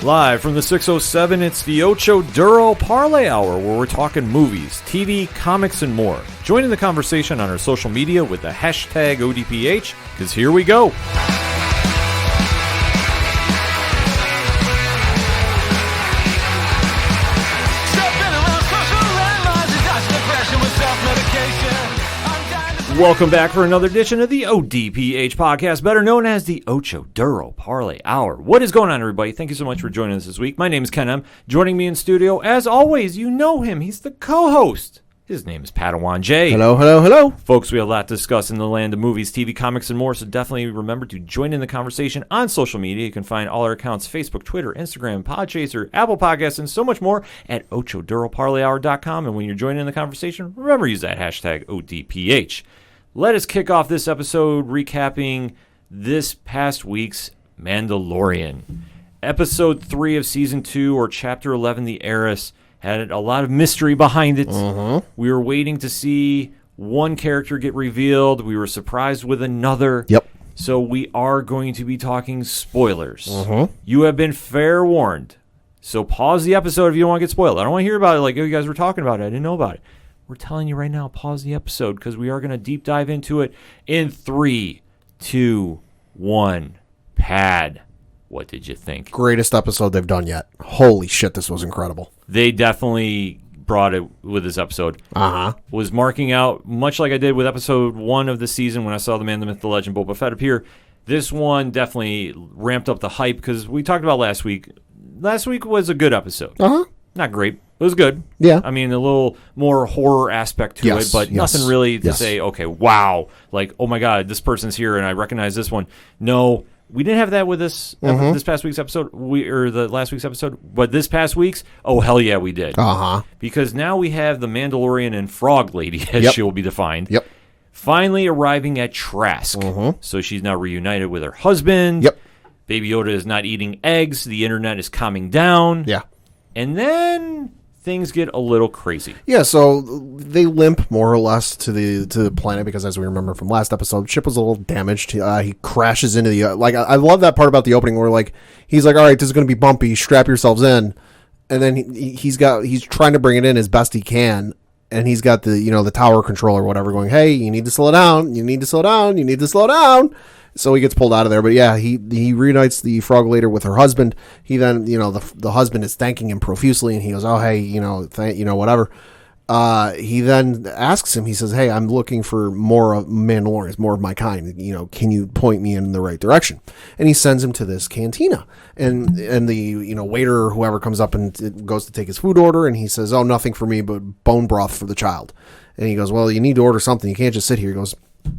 Live from the 607, it's the Ocho Duro Parlay Hour, where we're talking movies, TV, comics, and more. Join in the conversation on our social media with the hashtag ODPH, because here we go. Welcome back for another edition of the ODPH podcast, better known as the Ocho Duro Parlay Hour. What is going on, everybody? Thank you so much for joining us this week. My name is Ken M. Joining me in studio, as always, you know him. He's the co-host. His name is Padawan J. Hello, hello, hello. Folks, we have a lot to discuss in the land of movies, TV, comics, and more, so definitely remember to join in the conversation on social media. You can find all our accounts, Facebook, Twitter, Instagram, Podchaser, Apple Podcasts, and so much more at OchoDuroParlayHour.com. And when you're joining in the conversation, remember to use that hashtag ODPH. Let us kick off this episode recapping this past week's Mandalorian. Episode 3 of Season 2, or Chapter 11, The Heiress, had a lot of mystery behind it. We were waiting to see one character get revealed. We were surprised with another. Yep. So we are going to be talking spoilers. You have been fair warned. So pause the episode if you don't want to get spoiled. I don't want to hear about it like, oh, you guys were talking about it. I didn't know about it. We're telling you right now, pause the episode because we are going to deep dive into it in 3, 2, 1. Pad, what did you think? Greatest episode they've done yet. Holy shit, this was incredible. They definitely brought it with this episode. Was marking out, much like I did with episode 1 of the season when I saw the Man, the Myth, the Legend, Boba Fett appear. This one definitely ramped up the hype because we talked about last week. Last week was a good episode. Not great. It was good. Yeah. I mean, a little more horror aspect to it, but nothing really to say, okay, wow, like, oh my God, this person's here and I recognize this one. No, we didn't have that with this this past week's episode, or the last week's episode, but this past week's, oh, hell yeah, we did. Because now we have the Mandalorian and Frog Lady, as she will be defined, finally arriving at Trask. So she's now reunited with her husband. Baby Yoda is not eating eggs. The internet is calming down. And then things get a little crazy. Yeah, so they limp more or less to the planet because, as we remember from last episode, the ship was a little damaged. He crashes into the I love that part about the opening where he's like, all right, this is going to be bumpy. Strap yourselves in, and then he's trying to bring it in as best he can, and he's got the tower controller or whatever going, hey, you need to slow down. You need to slow down. You need to slow down. So he gets pulled out of there. But yeah, he reunites the frog later with her husband. He then, the husband is thanking him profusely, and he goes, oh, hey, whatever. He then asks him, he says, hey, I'm looking for more of Mandalorians, more of my kind. Can you point me in the right direction? And he sends him to this cantina. And the, waiter or whoever comes up and goes to take his food order, and he says, oh, nothing for me but bone broth for the child. And he goes, well, you need to order something. You can't just sit here. He goes,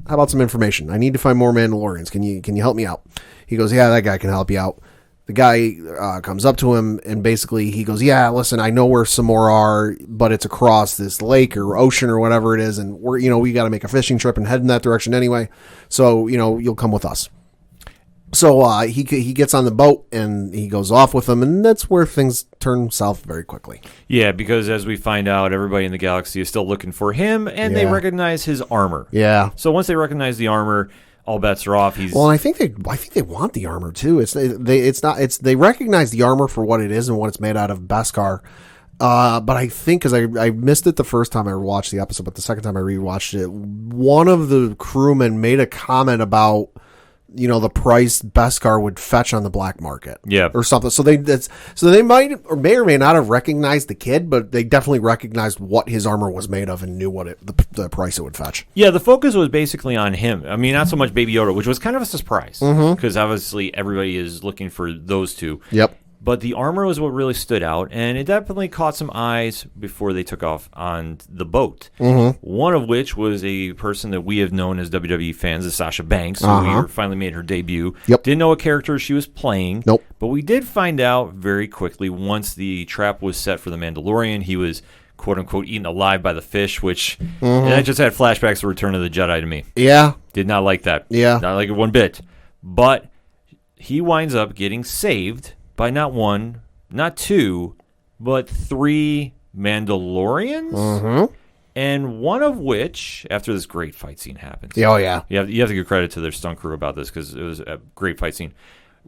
how about some information? I need to find more Mandalorians. Can you help me out? He goes, yeah, that guy can help you out. The guy comes up to him and basically he goes, yeah, listen, I know where some more are, but it's across this lake or ocean or whatever it is. And we got to make a fishing trip and head in that direction anyway. So, you'll come with us. So he gets on the boat and he goes off with them, and that's where things turn south very quickly. Yeah, because as we find out, everybody in the galaxy is still looking for him, and they recognize his armor. Yeah. So once they recognize the armor, all bets are off. Well, I think they want the armor too. They recognize the armor for what it is and what it's made out of, Beskar. But I think, because I missed it the first time I watched the episode, but the second time I rewatched it, one of the crewmen made a comment about the price Beskar would fetch on the black market, or something. So they may or may not have recognized the kid, but they definitely recognized what his armor was made of and knew what the price it would fetch. Yeah, the focus was basically on him. I mean, not so much Baby Yoda, which was kind of a surprise because obviously everybody is looking for those two. But the armor was what really stood out, and it definitely caught some eyes before they took off on the boat. One of which was a person that we have known as WWE fans, as Sasha Banks, who finally made her debut. Didn't know what character she was playing. But we did find out very quickly once the trap was set for the Mandalorian. He was, quote-unquote, eaten alive by the fish, which that just had flashbacks to Return of the Jedi to me. Did not like that. Not like it one bit. But he winds up getting saved by not one, not two, but 3 Mandalorians, and one of which, after this great fight scene happens. Oh, yeah. You have to give credit to their stunt crew about this because it was a great fight scene.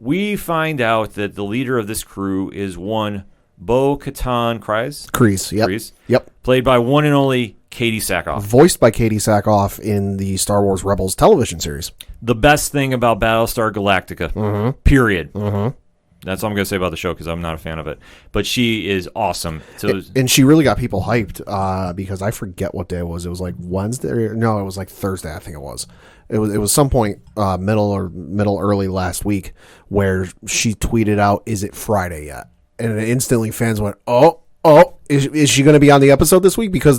we find out that the leader of this crew is one Bo-Katan Kryze. Yep. Played by one and only Katie Sackhoff. Voiced by Katie Sackhoff in the Star Wars Rebels television series. The best thing about Battlestar Galactica, period. That's all I'm going to say about the show because I'm not a fan of it. But she is awesome. So and she really got people hyped because I forget what day it was. It was like Wednesday. No, it was like Thursday, I think it was. It was some point middle early last week where she tweeted out, "Is it Friday yet?" And instantly fans went, "Oh, is she going to be on the episode this week?" Because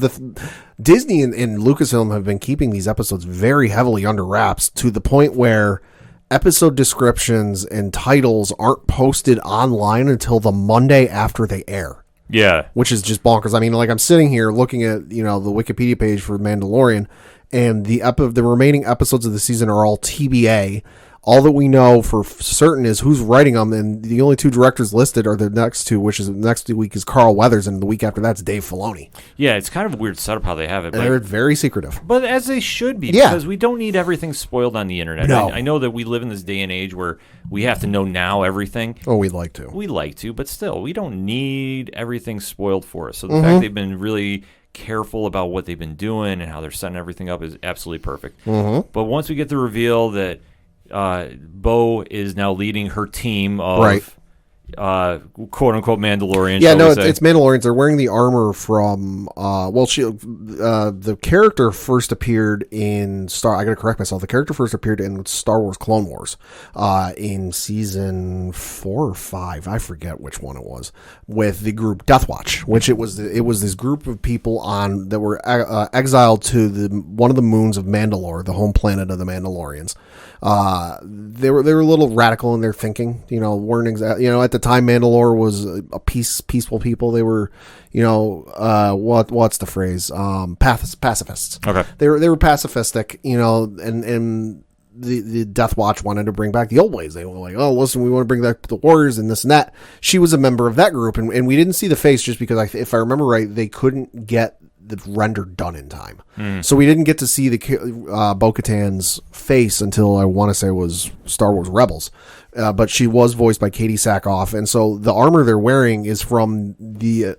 Disney and Lucasfilm have been keeping these episodes very heavily under wraps to the point where episode descriptions and titles aren't posted online until the Monday after they air. Yeah. Which is just bonkers. I mean, like I'm sitting here looking at, the Wikipedia page for Mandalorian, and the remaining episodes of the season are all TBA. All that we know for certain is who's writing them, and the only two directors listed are the next two, which is next week is Carl Weathers, and the week after that's Dave Filoni. Yeah, it's kind of a weird setup how they have it. But they're very secretive. But as they should be, because we don't need everything spoiled on the internet. No. I know that we live in this day and age where we have to know now everything. Oh, we'd like to. We like to, but still, we don't need everything spoiled for us. So the fact they've been really careful about what they've been doing and how they're setting everything up is absolutely perfect. But once we get the reveal that Bo is now leading her team of quote unquote Mandalorian. Yeah, no, it's Mandalorians. They're wearing the armor from the character first appeared in I gotta correct myself. The character first appeared in Star Wars Clone Wars in season 4 or 5. I forget which one it was, with the group Death Watch, which it was this group of people that were exiled to one of the moons of Mandalore, the home planet of the Mandalorians. They were a little radical in their thinking, weren't exactly, at the time Mandalore was a peaceful people. They were, what's the phrase? Pacifists. Okay. They were pacifistic, and the Death Watch wanted to bring back the old ways. They were like, oh, listen, we want to bring back the Warriors and this and that. She was a member of that group, and we didn't see the face just because if I remember right, they couldn't get the render done in time. So we didn't get to see the Bo-Katan's face until I want to say was Star Wars Rebels. But she was voiced by Katie Sackhoff, and so the armor they're wearing is from the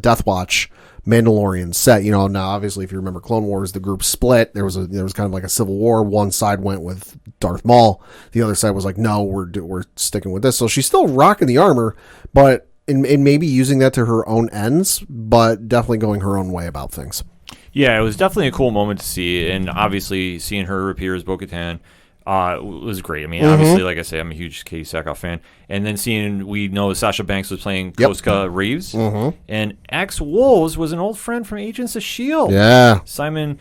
Death Watch Mandalorian set. Now obviously if you remember Clone Wars, the group split. There was kind of like a civil war. One side went with Darth Maul, the other side was like, no, we're sticking with this. So she's still rocking the armor, but and maybe using that to her own ends, but definitely going her own way about things. Yeah, it was definitely a cool moment to see, and obviously seeing her appear as Bo-Katan was great. I mean, obviously, like I say, I'm a huge Katie Sackhoff fan. And then we know Sasha Banks was playing Koska Reeves, and X Wolves was an old friend from Agents of S.H.I.E.L.D. Yeah. Simon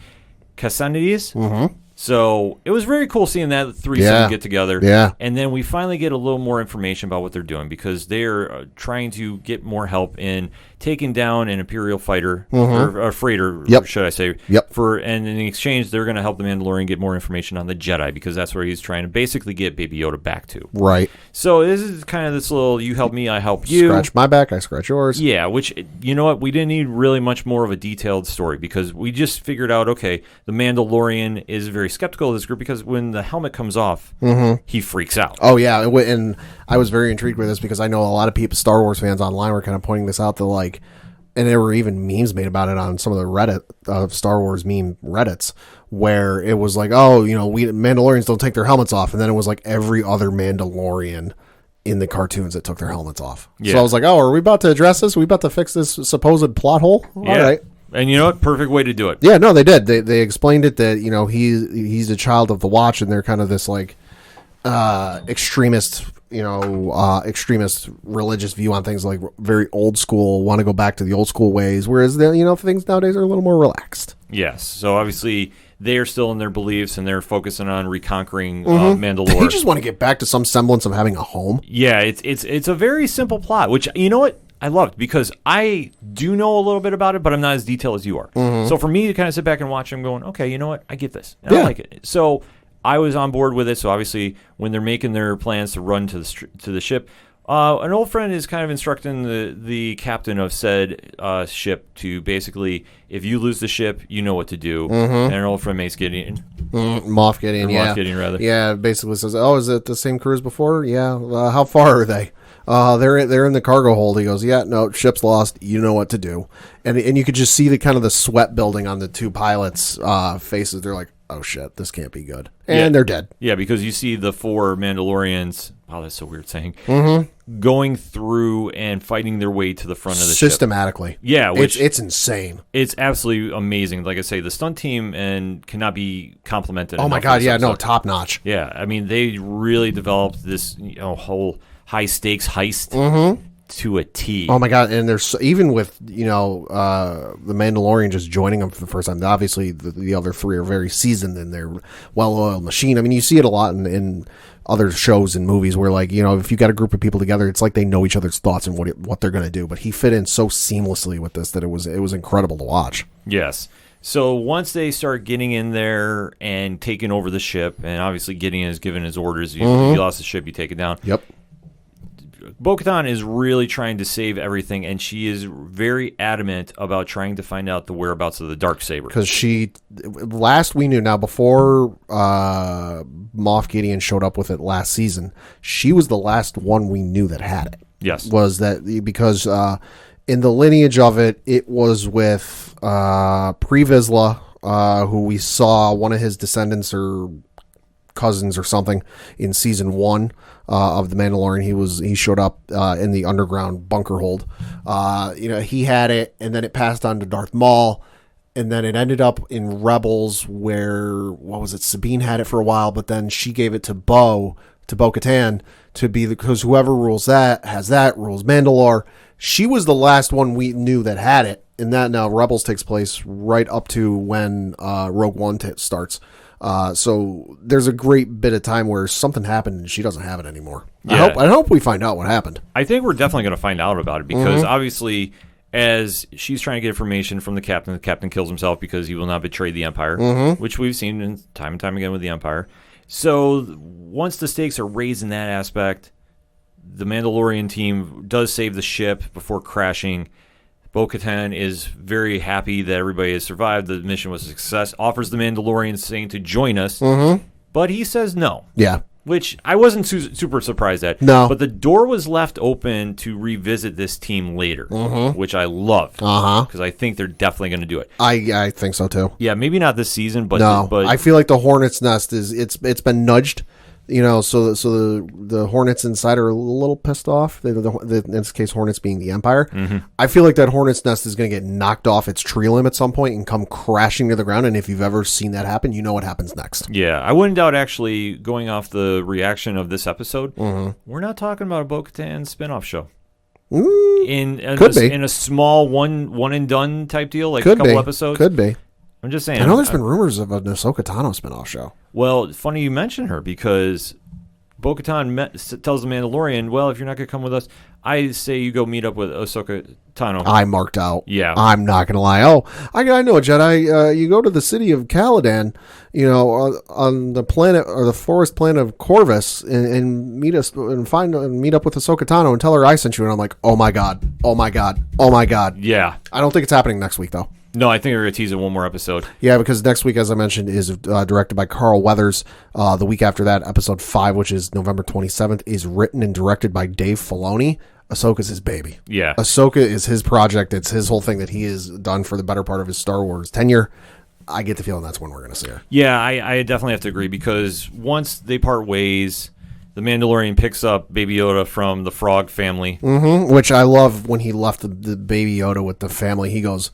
Cassanides. So it was very cool seeing that threesome get together. Yeah. And then we finally get a little more information about what they're doing because they're trying to get more help in taking down an Imperial fighter or a freighter, should I say. And in exchange, they're going to help the Mandalorian get more information on the Jedi because that's where he's trying to basically get Baby Yoda back to. Right. So this is kind of this little you help me, I help you. Scratch my back, I scratch yours. Yeah, which, you know what, we didn't need really much more of a detailed story because we just figured out, okay, the Mandalorian is very skeptical of this group because when the helmet comes off, he freaks out. Oh, yeah, and I was very intrigued with this because I know a lot of people, Star Wars fans online, were kind of pointing this out to like, and there were even memes made about it on some of the Reddit, Star Wars meme Reddits, where it was like, oh, we Mandalorians don't take their helmets off, and then it was like every other Mandalorian in the cartoons that took their helmets off. Yeah. So I was like, oh, are we about to address this? Are we about to fix this supposed plot hole? Yeah. All right. And you know what? Perfect way to do it. Yeah, no, they did. They explained it that, he's a child of the Watch, and they're kind of this like extremist religious view on things, like very old school, want to go back to the old school ways, whereas things nowadays are a little more relaxed. Yes. So obviously they are still in their beliefs and they're focusing on reconquering Mandalore. They just want to get back to some semblance of having a home. Yeah, it's a very simple plot, which, you know what? I loved because I do know a little bit about it, but I'm not as detailed as you are. So for me to kind of sit back and watch, I'm going, okay, you know what? I get this. And I like it. So I was on board with it. So obviously when they're making their plans to run to the ship, An old friend is kind of instructing the captain of said ship to basically, if you lose the ship, you know what to do. And an old friend makes Gideon. Moff Gideon, Moff Gideon, rather. Yeah, basically says, oh, is it the same crew as before? Yeah. How far are they? They're in the cargo hold. He goes, yeah, no, ship's lost. You know what to do. And you could just see the kind of the sweat building on the two pilots' faces. They're like, oh, shit, this can't be good. And they're dead. Yeah, because you see the 4 Mandalorians, wow, that's so weird saying, going through and fighting their way to the front of the ship. Systematically. Yeah. It's insane. It's absolutely amazing. Like I say, the stunt team cannot be complimented. Oh, my God, yeah, no, top notch. Yeah, I mean, they really developed this whole high-stakes heist to a T. Oh, my God, and there's even with, the Mandalorian just joining them for the first time. Obviously, the other 3 are very seasoned in their well-oiled machine. I mean, you see it a lot in other shows and movies where, like, if you got a group of people together, it's like they know each other's thoughts and what they're going to do. But he fit in so seamlessly with this that it was incredible to watch. Yes. So once they start getting in there and taking over the ship, and obviously Gideon is giving his orders, if you lost the ship, you take it down. Yep. Bo-Katan is really trying to save everything, and she is very adamant about trying to find out the whereabouts of the Darksaber. Because last we knew, now before Moff Gideon showed up with it last season, she was the last one we knew that had it. Yes. Was that because in the lineage of it, it was with Pre Vizsla, who we saw one of his descendants or cousins or something in season 1 of The Mandalorian. He showed up in the underground bunker hold. He had it, and then it passed on to Darth Maul, and then it ended up in Rebels where, what was it, Sabine had it for a while, but then she gave it to Bo-Katan to be because whoever rules that rules Mandalore. She was the last one we knew that had it, and that now Rebels takes place right up to when Rogue One starts. So there's a great bit of time where something happened and she doesn't have it anymore. Yeah. I hope we find out what happened. I think we're definitely going to find out about it because obviously, as she's trying to get information from the captain kills himself because he will not betray the Empire, which we've seen time and time again with the Empire. So once the stakes are raised in that aspect, the Mandalorian team does save the ship before crashing. Bo-Katan is very happy that everybody has survived. The mission was a success. Offers the Mandalorian saying to join us, but he says no. Yeah. Which I wasn't super surprised at. No. But the door was left open to revisit this team later, which I loved. Because I think they're definitely going to do it. I think so too. Yeah, maybe not this season, but no. But I feel like the Hornet's Nest it's been nudged. So the Hornets inside are a little pissed off. In this case, Hornets being the Empire. I feel like that Hornet's Nest is going to get knocked off its tree limb at some point and come crashing to the ground. And if you've ever seen that happen, you know what happens next. Yeah, I wouldn't doubt actually going off the reaction of this episode. We're not talking about a Bo-Katan spinoff show. In a small one and done type deal, like a couple episodes. Could be. I'm just saying. I know there's been rumors of an Ahsoka Tano spinoff show. Well, funny you mention her because Bo-Katan tells the Mandalorian, well, if you're not going to come with us, I say you go meet up with Ahsoka Tano. I marked out. Yeah. I'm not going to lie. Oh, I know, Jedi. You go to the city of Caladan, on the planet or the forest planet of Corvus and meet us and meet up with Ahsoka Tano and tell her I sent you. And I'm like, oh my God. Oh my God. Oh my God. Yeah. I don't think it's happening next week, though. No, I think they're going to tease it one more episode. Yeah, because next week, as I mentioned, is directed by Carl Weathers. The week after that, episode 5, which is November 27th, is written and directed by Dave Filoni. Ahsoka's his baby. Yeah. Ahsoka is his project. It's his whole thing that he has done for the better part of his Star Wars tenure. I get the feeling that's when we're going to see her. Yeah, I definitely have to agree because once they part ways, the Mandalorian picks up Baby Yoda from the Frog family. Which I love when he left the Baby Yoda with the family. He goes,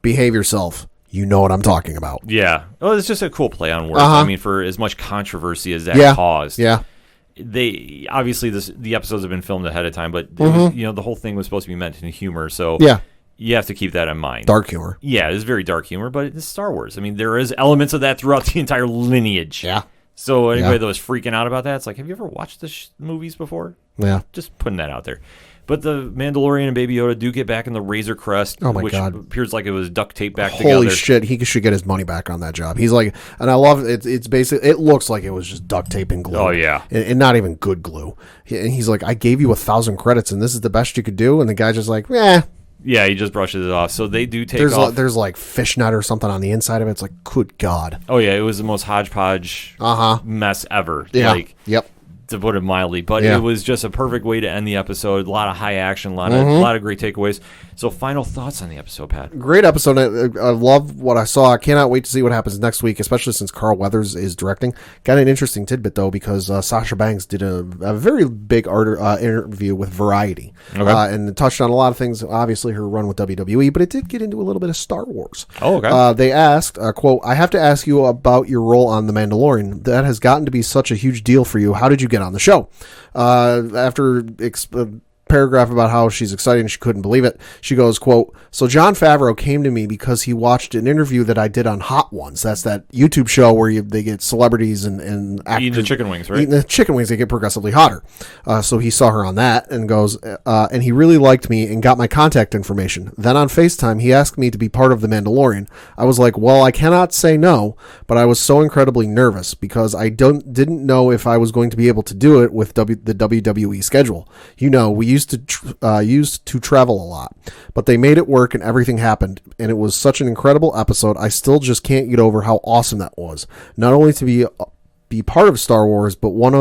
behave yourself. You know what I'm talking about. Yeah. Well, it's just a cool play on words. I mean, for as much controversy as that caused. Yeah. They obviously the episodes have been filmed ahead of time, but it was, the whole thing was supposed to be meant in humor. So you have to keep that in mind. Dark humor. Yeah, it's very dark humor, but it's Star Wars. I mean, there is elements of that throughout the entire lineage. Yeah. So anybody that was freaking out about that, it's like, have you ever watched the movies before? Yeah. Just putting that out there. But the Mandalorian and Baby Yoda do get back in the Razor Crest, which God. appears like it was duct taped back together. Holy shit, he should get his money back on that job. He's like, and I love it. It's basically, it looks like it was just duct tape and glue. Oh, yeah. And not even good glue. And he's like, I gave you 1,000 credits and this is the best you could do. And the guy's just like, eh. Yeah, he just brushes it off. So they do take off. There's like fishnet or something on the inside of it. It's like, good God. Oh, yeah, it was the most hodgepodge mess ever. Yeah. Yep. To put it mildly, but it was just a perfect way to end the episode. A lot of high action, a lot of great takeaways. So, final thoughts on the episode, Pat? Great episode. I love what I saw. I cannot wait to see what happens next week, especially since Carl Weathers is directing. Got an interesting tidbit though, because Sasha Banks did a very big interview with Variety, and it touched on a lot of things. Obviously, her run with WWE, but it did get into a little bit of Star Wars. Oh, okay. They asked, "quote: I have to ask you about your role on The Mandalorian. That has gotten to be such a huge deal for you. How did you get on the show?" After paragraph about how she's excited and she couldn't believe it, she goes, quote, "So Jon Favreau came to me because he watched an interview that I did on Hot Ones." That's that YouTube show where they get celebrities and actors eating the chicken wings, right? Eating the chicken wings, they get progressively hotter. So he saw her on that and goes, and he really liked me and got my contact information. Then on FaceTime, he asked me to be part of The Mandalorian. I was like, well, I cannot say no, but I was so incredibly nervous because I didn't know if I was going to be able to do it with the WWE schedule. You know, we used to travel a lot, but they made it work and everything happened, and it was such an incredible episode. I still just can't get over how awesome that was. Not only to be part of Star Wars, but one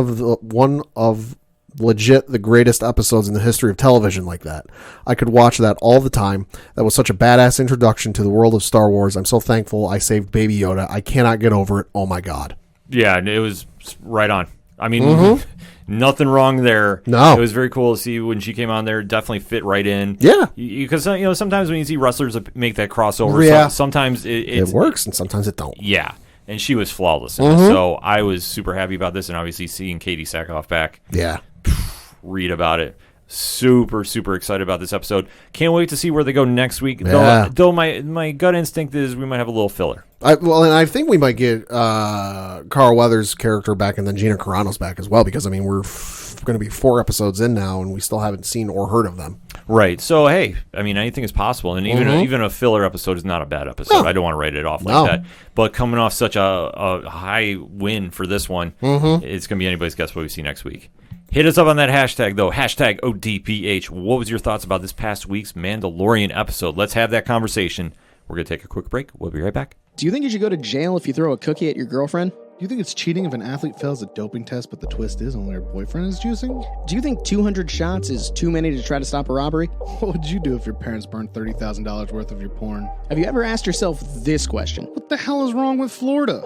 of legit the greatest episodes in the history of television like that. I could watch that all the time. That was such a badass introduction to the world of Star Wars. I'm so thankful I saved Baby Yoda. I cannot get over it. Oh my God. Yeah, it was right on. I mean, nothing wrong there. No. It was very cool to see when she came on there. Definitely fit right in. Yeah. Because, sometimes when you see wrestlers make that crossover, sometimes it works and sometimes it don't. Yeah. And she was flawless in it. So I was super happy about this, and obviously seeing Katie Sackhoff back. Yeah. Read about it. Super, super excited about this episode. Can't wait to see where they go next week. Yeah. Though my gut instinct is we might have a little filler. And I think we might get Carl Weathers' character back and then Gina Carano's back as well, because, I mean, we're going to be 4 episodes in now, and we still haven't seen or heard of them. Right. So, hey, I mean, anything is possible, and even a filler episode is not a bad episode. No. I don't want to write it off like that. But coming off such a high win for this one, it's going to be anybody's guess what we see next week. Hit us up on that hashtag, though. Hashtag ODPH. What was your thoughts about this past week's Mandalorian episode? Let's have that conversation. We're going to take a quick break. We'll be right back. Do you think you should go to jail if you throw a cookie at your girlfriend? Do you think it's cheating if an athlete fails a doping test, but the twist is only her boyfriend is juicing? Do you think 200 shots is too many to try to stop a robbery? What would you do if your parents burned $30,000 worth of your porn? Have you ever asked yourself this question? What the hell is wrong with Florida?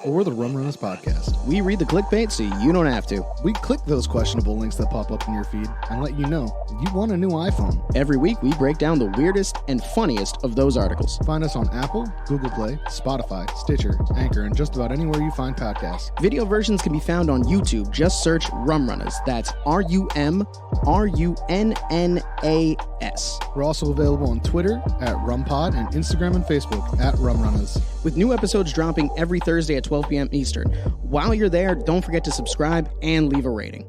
Well, we're the Rum Runnas podcast. We read the clickbait so you don't have to. We click those questionable links that pop up in your feed and let you know you want a new iPhone. Every week, we break down the weirdest and funniest of those articles. Find us on Apple, Google Play, Spotify, Stitcher, Anchor, and just about anywhere you find podcasts. Video versions can be found on YouTube. Just search Rum Runnas. That's RUMRUNNAS. We're also available on Twitter at RumPod and Instagram and Facebook at Rum Runnas. With new episodes dropping every Thursday at 12 p.m. Eastern. While you're there, don't forget to subscribe and leave a rating.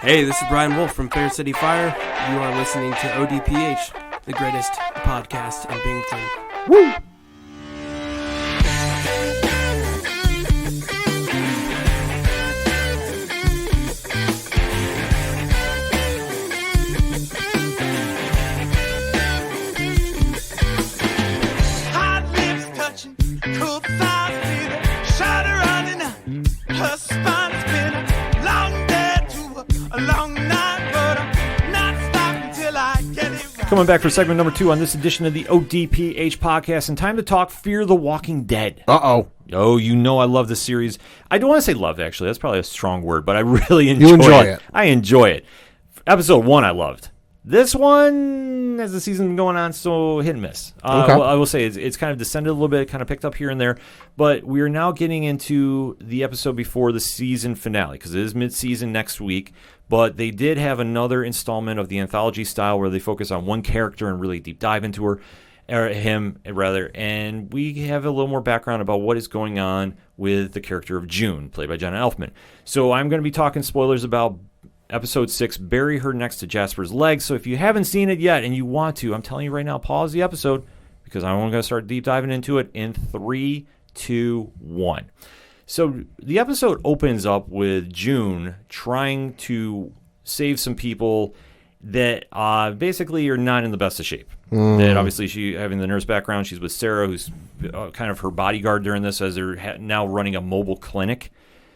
Hey, this is Brian Wolf from Fair City Fire. You are listening to ODPH, the greatest podcast in Binghamton. Woo! Coming back for segment number 2 on this edition of the ODPH podcast, and time to talk Fear the Walking Dead. Uh-oh. Oh, you know I love this series. I don't want to say love, actually. That's probably a strong word, but I really enjoy it. I enjoy it. Episode 1 I loved. This one, as the season's been going on, so hit and miss. I will say it's kind of descended a little bit, kind of picked up here and there, but we are now getting into the episode before the season finale, because it is mid-season next week, but they did have another installment of the anthology style where they focus on one character and really deep dive into her. or him rather, and we have a little more background about what is going on with the character of June, played by Jenna Elfman. So I'm going to be talking spoilers about Episode 6, Bury Her Next to Jasper's Legs. So if you haven't seen it yet and you want to, I'm telling you right now, pause the episode because I'm going to start deep diving into it in 3, 2, 1. So the episode opens up with June trying to save some people that basically are not in the best of shape. That obviously she having the nurse background, she's with Sarah, who's kind of her bodyguard during this, as they're now running a mobile clinic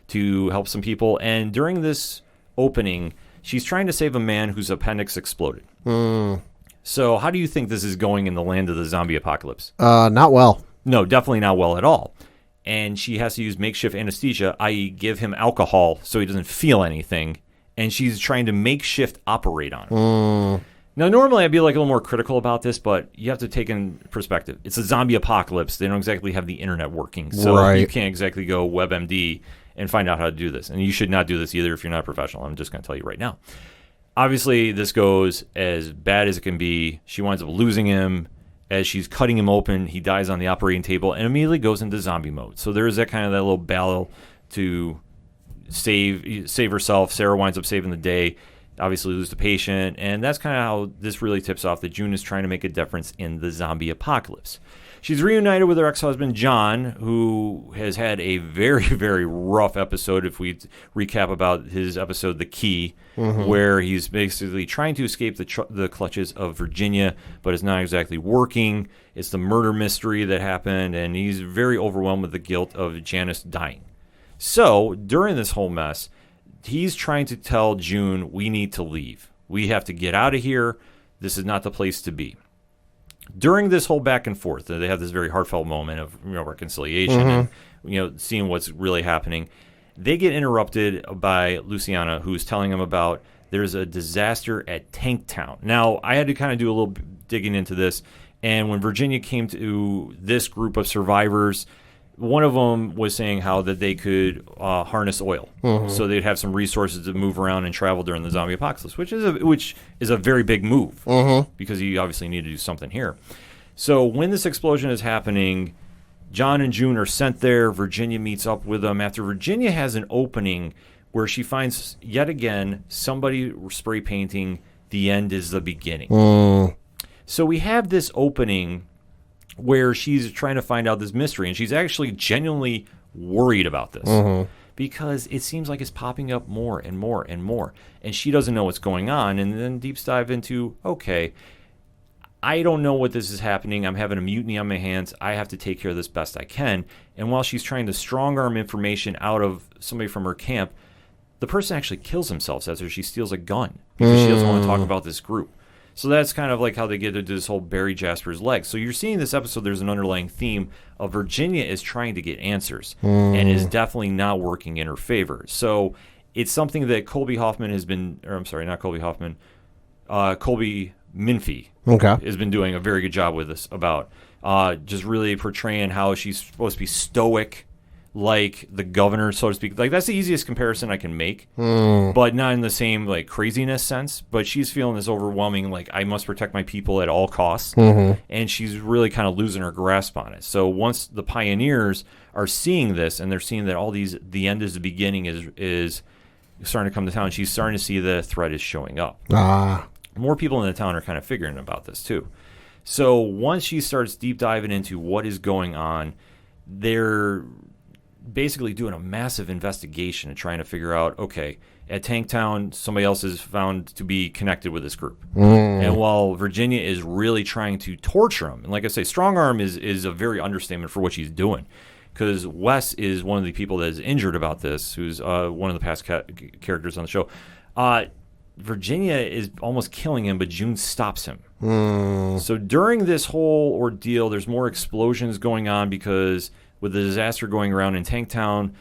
to help some people. And during this opening, she's trying to save a man whose appendix exploded. So how do you think this is going in the land of the zombie apocalypse? Not well. No, definitely not well at all. And she has to use makeshift anesthesia, i.e. give him alcohol so he doesn't feel anything. And she's trying to makeshift operate on him. Now, normally I'd be like a little more critical about this, but you have to take in perspective. It's a zombie apocalypse. They don't exactly have the internet working. So you can't exactly go WebMD and find out how to do this. And you should not do this either if you're not a professional. I'm just going to tell you right now. Obviously, this goes as bad as it can be. She winds up losing him. As she's cutting him open, he dies on the operating table and immediately goes into zombie mode. So there is that little battle to save herself. Sarah winds up saving the day. Obviously lose the patient, and that's kind of how this really tips off that June is trying to make a difference in the zombie apocalypse. She's reunited with her ex-husband, John, who has had a very, very rough episode, if we recap about his episode, The Key, where he's basically trying to escape the clutches of Virginia, but it's not exactly working. It's the murder mystery that happened, and he's very overwhelmed with the guilt of Janice dying. So, during this whole mess, he's trying to tell June, we need to leave. We have to get out of here. This is not the place to be. During this whole back and forth, they have this very heartfelt moment of reconciliation and seeing what's really happening. They get interrupted by Luciana, who's telling them about there's a disaster at Tanktown. Now, I had to kind of do a little digging into this, and when Virginia came to this group of survivors, one of them was saying how that they could harness oil, so they'd have some resources to move around and travel during the zombie apocalypse, which is a very big move because you obviously need to do something here. So when this explosion is happening, John and June are sent there. Virginia meets up with them after Virginia has an opening where she finds yet again somebody spray painting "The end is the beginning." So we have this opening where she's trying to find out this mystery, and she's actually genuinely worried about this because it seems like it's popping up more and more and more, and she doesn't know what's going on. And then deep dive into, okay, I don't know what this is happening. I'm having a mutiny on my hands. I have to take care of this best I can. And while she's trying to strong-arm information out of somebody from her camp, the person actually kills themselves after she steals a gun because she doesn't want to talk about this group. So that's kind of like how they get into this whole bury Jasper's legs. So you're seeing this episode, there's an underlying theme of Virginia is trying to get answers and is definitely not working in her favor. So it's something that Colby Minfie has been doing a very good job with this about just really portraying how she's supposed to be stoic, like the governor, so to speak. Like, that's the easiest comparison I can make, but not in the same like craziness sense. But she's feeling this overwhelming, like, I must protect my people at all costs, and she's really kind of losing her grasp on it. So once the pioneers are seeing this, and they're seeing that all these, the end is the beginning is starting to come to town, she's starting to see the threat is showing up. More people in the town are kind of figuring about this too. So once she starts deep diving into what is going on, they're basically doing a massive investigation and trying to figure out, okay, at Tanktown, somebody else is found to be connected with this group. And while Virginia is really trying to torture him, and like I say, strong arm is a very understatement for what she's doing, because Wes is one of the people that is injured about this, who's one of the past characters on the show. Virginia is almost killing him, but June stops him. So during this whole ordeal, there's more explosions going on because with the disaster going around in Tanktown,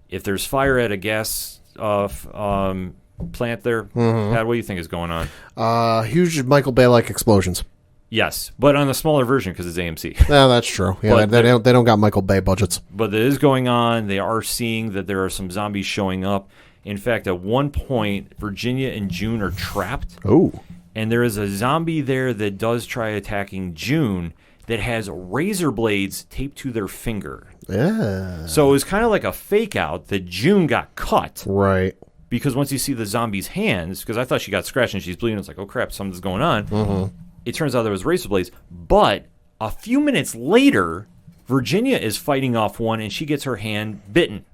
if there's fire at a gas plant there, Pat, what do you think is going on? Huge Michael Bay-like explosions. Yes, but on a smaller version because it's AMC. Yeah, that's true. Yeah, they don't got Michael Bay budgets. But it is going on. They are seeing that there are some zombies showing up. In fact, at one point, Virginia and June are trapped. Oh. And there is a zombie there that does try attacking June that has razor blades taped to their finger. Yeah. So it was kind of like a fake out that June got cut. Right. Because once you see the zombie's hands, because I thought she got scratched and she's bleeding, it's like, oh crap, something's going on. Mm-hmm. It turns out there was razor blades. But a few minutes later, Virginia is fighting off one and she gets her hand bitten.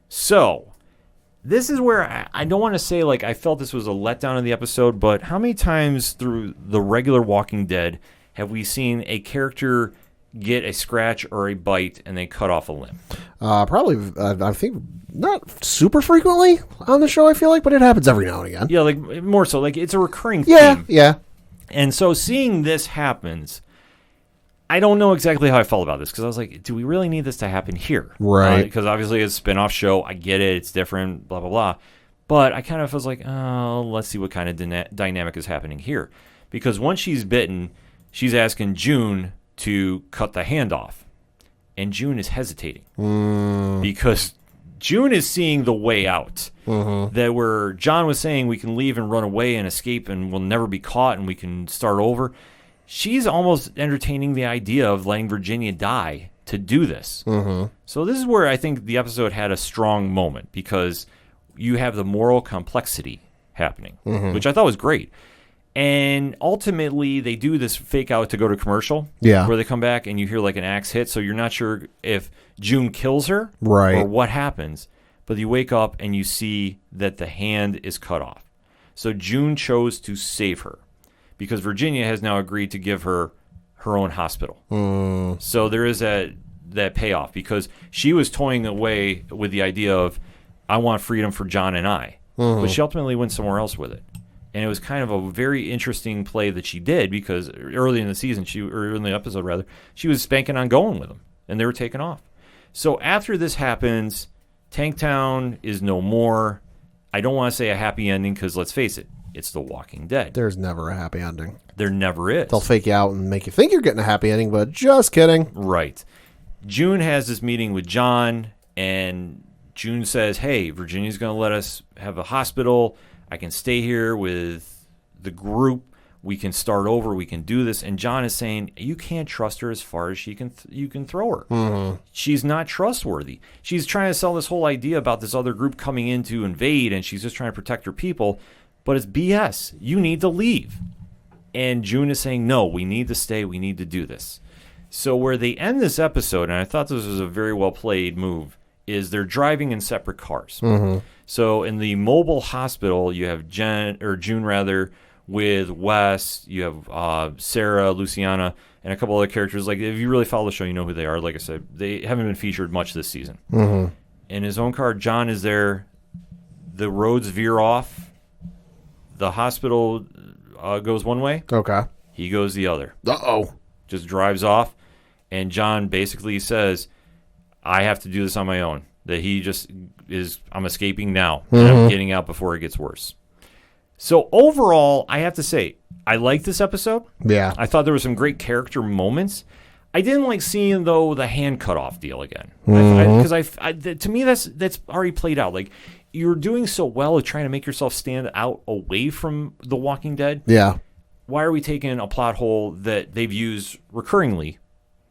So this is where I don't want to say like I felt this was a letdown in the episode, but how many times through the regular Walking Dead have we seen a character get a scratch or a bite and they cut off a limb? Probably, I think, not super frequently on the show, I feel like, but it happens every now and again. Yeah, like more so. Like it's a recurring Yeah, theme. yeah. And so seeing this happens, I don't know exactly how I felt about this because I was like, do we really need this to happen here? Right. Because obviously it's a spin-off show. I get it. It's different, blah, blah, blah. But I kind of was like, oh, let's see what kind of dynamic is happening here. Because once she's bitten, she's asking June to cut the hand off. And June is hesitating. Because June is seeing the way out. That where John was saying we can leave and run away and escape and we'll never be caught and we can start over. She's almost entertaining the idea of letting Virginia die to do this. So this is where I think the episode had a strong moment because you have the moral complexity happening, which I thought was great. And ultimately, they do this fake out to go to commercial, where they come back and you hear like an axe hit, so you're not sure if June kills her or what happens. But you wake up and you see that the hand is cut off. So June chose to save her because Virginia has now agreed to give her her own hospital. So there is that payoff because she was toying away with the idea of, I want freedom for John and I. But she ultimately went somewhere else with it. And it was kind of a very interesting play that she did because early in the season, or in the episode rather, she was banking on going with them, and they were taking off. So after this happens, Tanktown is no more. I don't want to say a happy ending because let's face it, it's The Walking Dead. There's never a happy ending. There never is. They'll fake you out and make you think you're getting a happy ending, but just kidding. Right. June has this meeting with John, and June says, hey, Virginia's going to let us have a hospital. I can stay here with the group. We can start over. We can do this. And John is saying, you can't trust her as far as you can throw her. She's not trustworthy. She's trying to sell this whole idea about this other group coming in to invade, and she's just trying to protect her people. But it's BS. You need to leave. And June is saying, no, we need to stay. We need to do this. So where they end this episode, and I thought this was a very well-played move, is they're driving in separate cars. So in the mobile hospital, you have June with Wes, you have Sarah, Luciana, and a couple other characters. Like if you really follow the show, you know who they are. Like I said, they haven't been featured much this season. In his own car, John is there. The roads veer off. The hospital goes one way. Okay. He goes the other. Uh-oh. Just drives off. And John basically says, I have to do this on my own. That he just is, I'm escaping now. And I'm getting out before it gets worse. So overall, I have to say, I like this episode. Yeah. I thought there were some great character moments. I didn't like seeing, though, the hand cut off deal again. Because to me, that's already played out. Like, you're doing so well at trying to make yourself stand out away from The Walking Dead. Yeah. Why are we taking a plot hole that they've used recurringly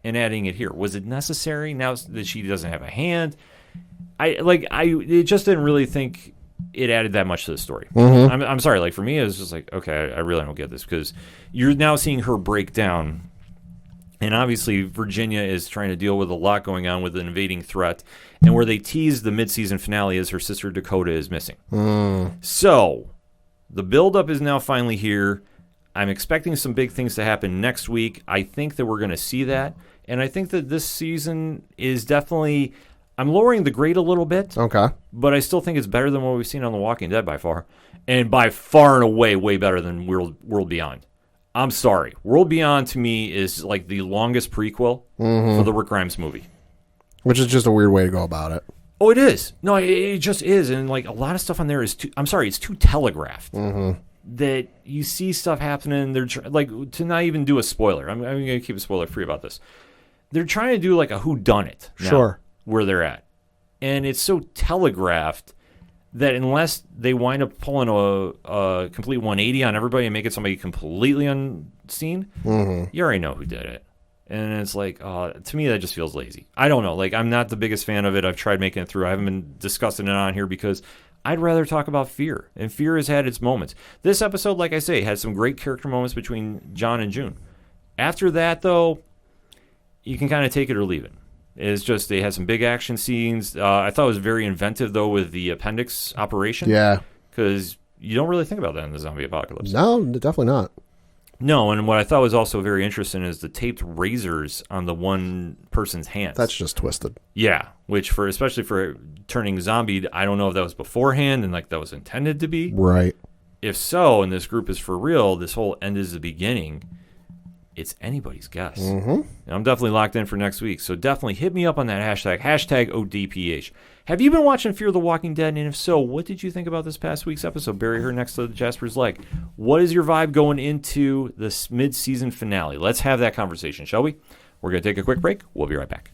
and adding it here? Was it necessary now that she doesn't have a hand? I just didn't really think it added that much to the story. I'm sorry. Like for me, it was just like, okay, I really don't get this because you're now seeing her break down, and obviously Virginia is trying to deal with a lot going on with an invading threat, and where they tease the mid-season finale is her sister Dakota is missing. So the build-up is now finally here. I'm expecting some big things to happen next week. I think that we're going to see that. And I think that this season is definitely... I'm lowering the grade a little bit. Okay. But I still think it's better than what we've seen on The Walking Dead by far. And by far and away, way better than World Beyond. I'm sorry. World Beyond, to me, is like the longest prequel for the Rick Grimes movie. Which is just a weird way to go about it. Oh, it is. No, it just is. And like a lot of stuff on there is too... I'm sorry, it's too telegraphed. That you see stuff happening, they're like to not even do a spoiler. I'm going to keep a spoiler free about this. They're trying to do like a whodunit now, where they're at, and it's so telegraphed that unless they wind up pulling a complete 180 on everybody and making somebody completely unseen, you already know who did it. And it's like, to me, that just feels lazy. I don't know. Like, I'm not the biggest fan of it. I've tried making it through. I haven't been discussing it on here because I'd rather talk about Fear. And Fear has had its moments. This episode, like I say, had some great character moments between John and June. After that, though, you can kind of take it or leave it. It's just they had some big action scenes. I thought it was very inventive, though, with the appendix operation. Yeah. Because you don't really think about that in the zombie apocalypse. No, definitely not. No, and what I thought was also very interesting is the taped razors on the one person's hands. That's just twisted. Yeah, which especially for turning zombie, I don't know if that was beforehand and like that was intended to be. Right. If so, and this group is for real, this whole end is the beginning. It's anybody's guess. And I'm definitely locked in for next week, so definitely hit me up on that hashtag ODPH. Have you been watching Fear the Walking Dead? And if so, what did you think about this past week's episode? Bury her next to Jasper's leg. What is your vibe going into this mid-season finale? Let's have that conversation, shall we? We're going to take a quick break. We'll be right back.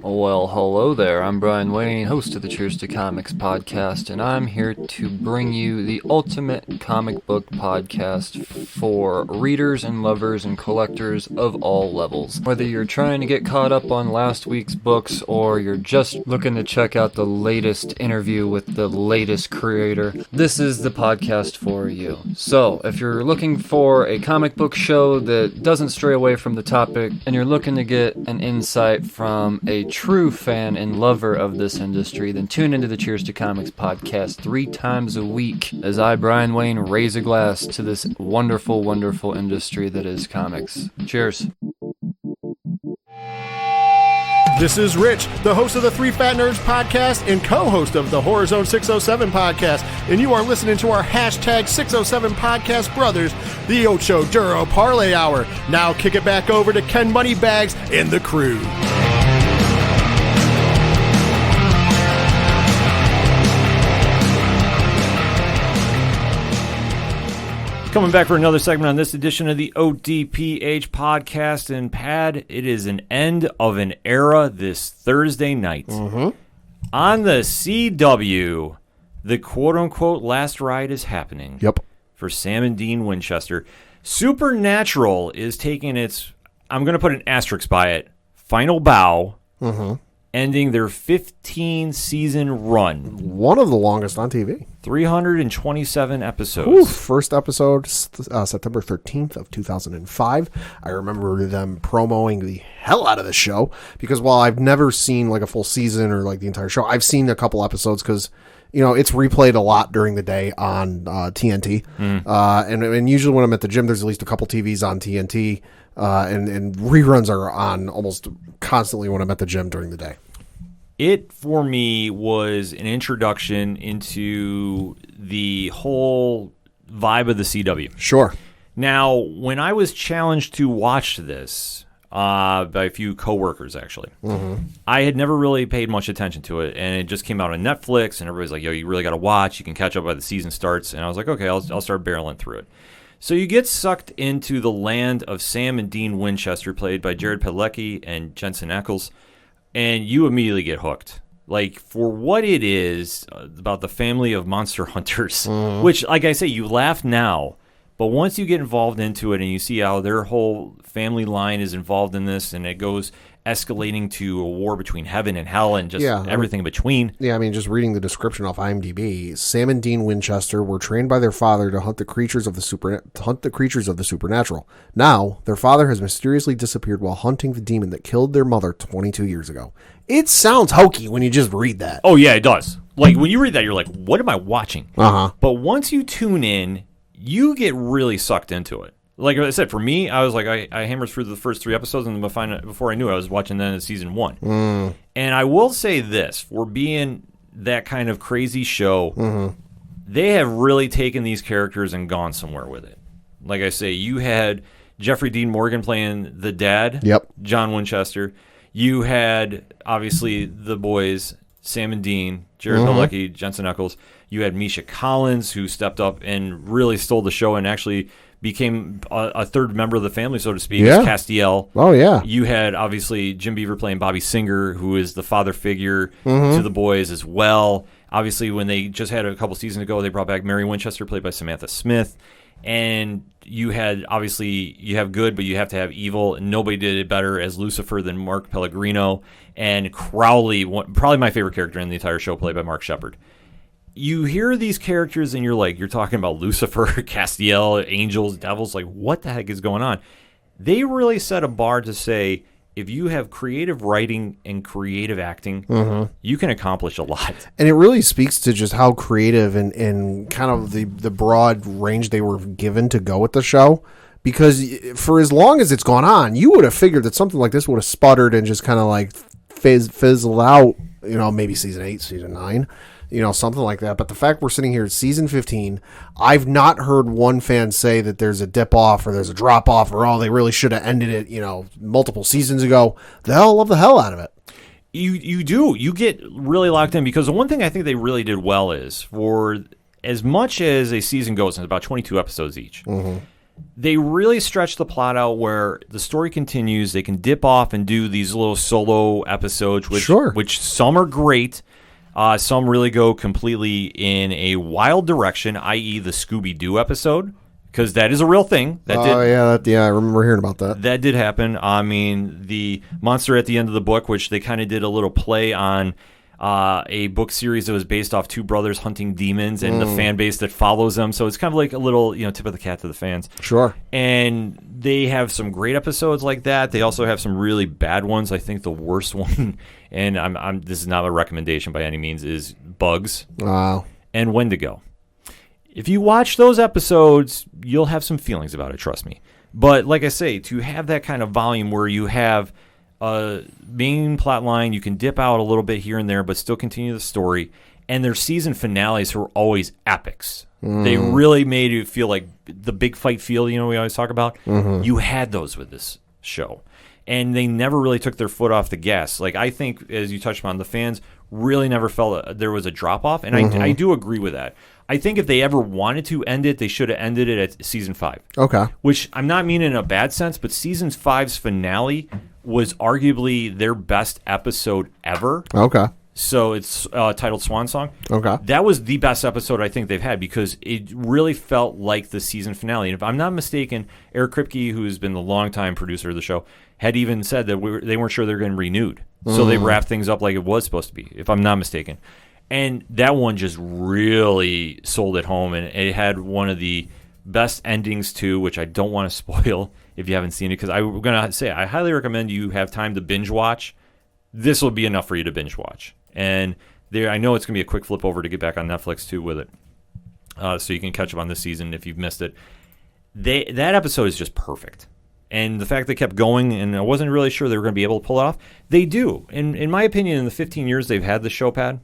Well, hello there. I'm Brian Wayne, host of the Cheers to Comics podcast, and I'm here to bring you the ultimate comic book podcast for readers and lovers and collectors of all levels. Whether you're trying to get caught up on last week's books or you're just looking to check out the latest interview with the latest creator, this is the podcast for you. So, if you're looking for a comic book show that doesn't stray away from the topic and you're looking to get an insight from a true fan and lover of this industry, then tune into the Cheers to Comics podcast 3 times a week as I, Brian Wayne, raise a glass to this wonderful, wonderful industry that is comics. Cheers. This is Rich, the host of the 3 Fat Nerds podcast and co-host of the Horror Zone 607 podcast, and you are listening to our hashtag 607 podcast brothers, the Ocho Duro Parlay Hour. Now kick it back over to Ken Moneybags and the crew. Coming back for another segment on this edition of the ODPH podcast. And Pad, it is an end of an era this Thursday night. On the CW, the quote-unquote last ride is happening. Yep. For Sam and Dean Winchester. Supernatural is taking its, I'm going to put an asterisk by it, final bow, ending their 15-season run. One of the longest on TV. 327 episodes. Ooh, first episode, September 13th of 2005. I remember them promoting the hell out of the show because while I've never seen like a full season or like the entire show, I've seen a couple episodes because, you know, it's replayed a lot during the day on TNT. And usually when I'm at the gym, there's at least a couple TVs on TNT. And reruns are on almost constantly when I'm at the gym during the day. It, for me, was an introduction into the whole vibe of the CW. Sure. Now, when I was challenged to watch this by a few coworkers, actually, I had never really paid much attention to it, and it just came out on Netflix, and everybody's like, yo, you really got to watch. You can catch up by the season starts. And I was like, okay, I'll start barreling through it. So you get sucked into the land of Sam and Dean Winchester, played by Jared Padalecki and Jensen Ackles, and you immediately get hooked. Like, for what it is about the family of monster hunters, which, like I say, you laugh now, but once you get involved into it and you see how their whole family line is involved in this, and it goes escalating to a war between heaven and hell and just everything in between. Yeah, I mean, just reading the description off IMDb, Sam and Dean Winchester were trained by their father to hunt the creatures of the supernatural. Now, their father has mysteriously disappeared while hunting the demon that killed their mother 22 years ago. It sounds hokey when you just read that. Oh, yeah, it does. Like, when you read that, you're like, what am I watching? But once you tune in, you get really sucked into it. Like I said, for me, I was like, I hammered through the first 3 episodes, and before I knew it, I was watching then season 1. And I will say this, for being that kind of crazy show, they have really taken these characters and gone somewhere with it. Like I say, you had Jeffrey Dean Morgan playing the dad, John Winchester. You had, obviously, the boys, Sam and Dean, Jared Padalecki, Jensen Ackles. You had Misha Collins, who stepped up and really stole the show and actually became a third member of the family, so to speak. Yeah. Castiel. Oh, yeah. You had, obviously, Jim Beaver playing Bobby Singer, who is the father figure to the boys as well. Obviously, when they just had a couple seasons ago, they brought back Mary Winchester, played by Samantha Smith. And you had, obviously, you have good, but you have to have evil. And nobody did it better as Lucifer than Mark Pellegrino. And Crowley, probably my favorite character in the entire show, played by Mark Shepard. You hear these characters and you're talking about Lucifer, Castiel, angels, devils, like what the heck is going on? They really set a bar to say, if you have creative writing and creative acting, you can accomplish a lot. And it really speaks to just how creative and kind of the broad range they were given to go with the show. Because for as long as it's gone on, you would have figured that something like this would have sputtered and just kind of like fizzled out, maybe season 8, season 9. Something like that. But the fact we're sitting here at season 15, I've not heard one fan say that there's a dip off or there's a drop off or, they really should have ended it, multiple seasons ago. They'll love the hell out of it. You do. You get really locked in because the one thing I think they really did well is for as much as a season goes, and it's about 22 episodes each, they really stretch the plot out where the story continues. They can dip off and do these little solo episodes, which some are great. Some really go completely in a wild direction, i.e. the Scooby-Doo episode, because that is a real thing. I remember hearing about that. That did happen. I mean, the monster at the end of the book, which they kind of did a little play on a book series that was based off two brothers hunting demons and the fan base that follows them. So it's kind of like a little, tip of the cat to the fans. Sure. And they have some great episodes like that. They also have some really bad ones. I think the worst one, and this is not a recommendation by any means, is Bugs and Wendigo. If you watch those episodes, you'll have some feelings about it, trust me. But like I say, to have that kind of volume where you have main plot line, you can dip out a little bit here and there, but still continue the story. And their season finales were always epics. They really made it feel like the big fight feel, we always talk about. You had those with this show. And they never really took their foot off the gas. Like, I think, as you touched on, the fans really never felt there was a drop-off. And I do agree with that. I think if they ever wanted to end it, they should have ended it at season 5. Okay. Which I'm not meaning in a bad sense, but season 5's finale was arguably their best episode ever. Okay. So it's titled Swan Song. Okay. That was the best episode I think they've had because it really felt like the season finale. And if I'm not mistaken, Eric Kripke, who's been the longtime producer of the show, had even said that they weren't sure they're getting renewed. So they wrapped things up like it was supposed to be, if I'm not mistaken. And that one just really sold it home. And it had one of the best endings, too, which I don't want to spoil if you haven't seen it. Because I'm going to say, I highly recommend you have time to binge watch. This will be enough for you to binge watch. And I know it's going to be a quick flip over to get back on Netflix, too, with it. So you can catch up on this season if you've missed it. That episode is just perfect. And the fact they kept going, and I wasn't really sure they were going to be able to pull it off, they do. In my opinion, in the 15 years they've had the show pad,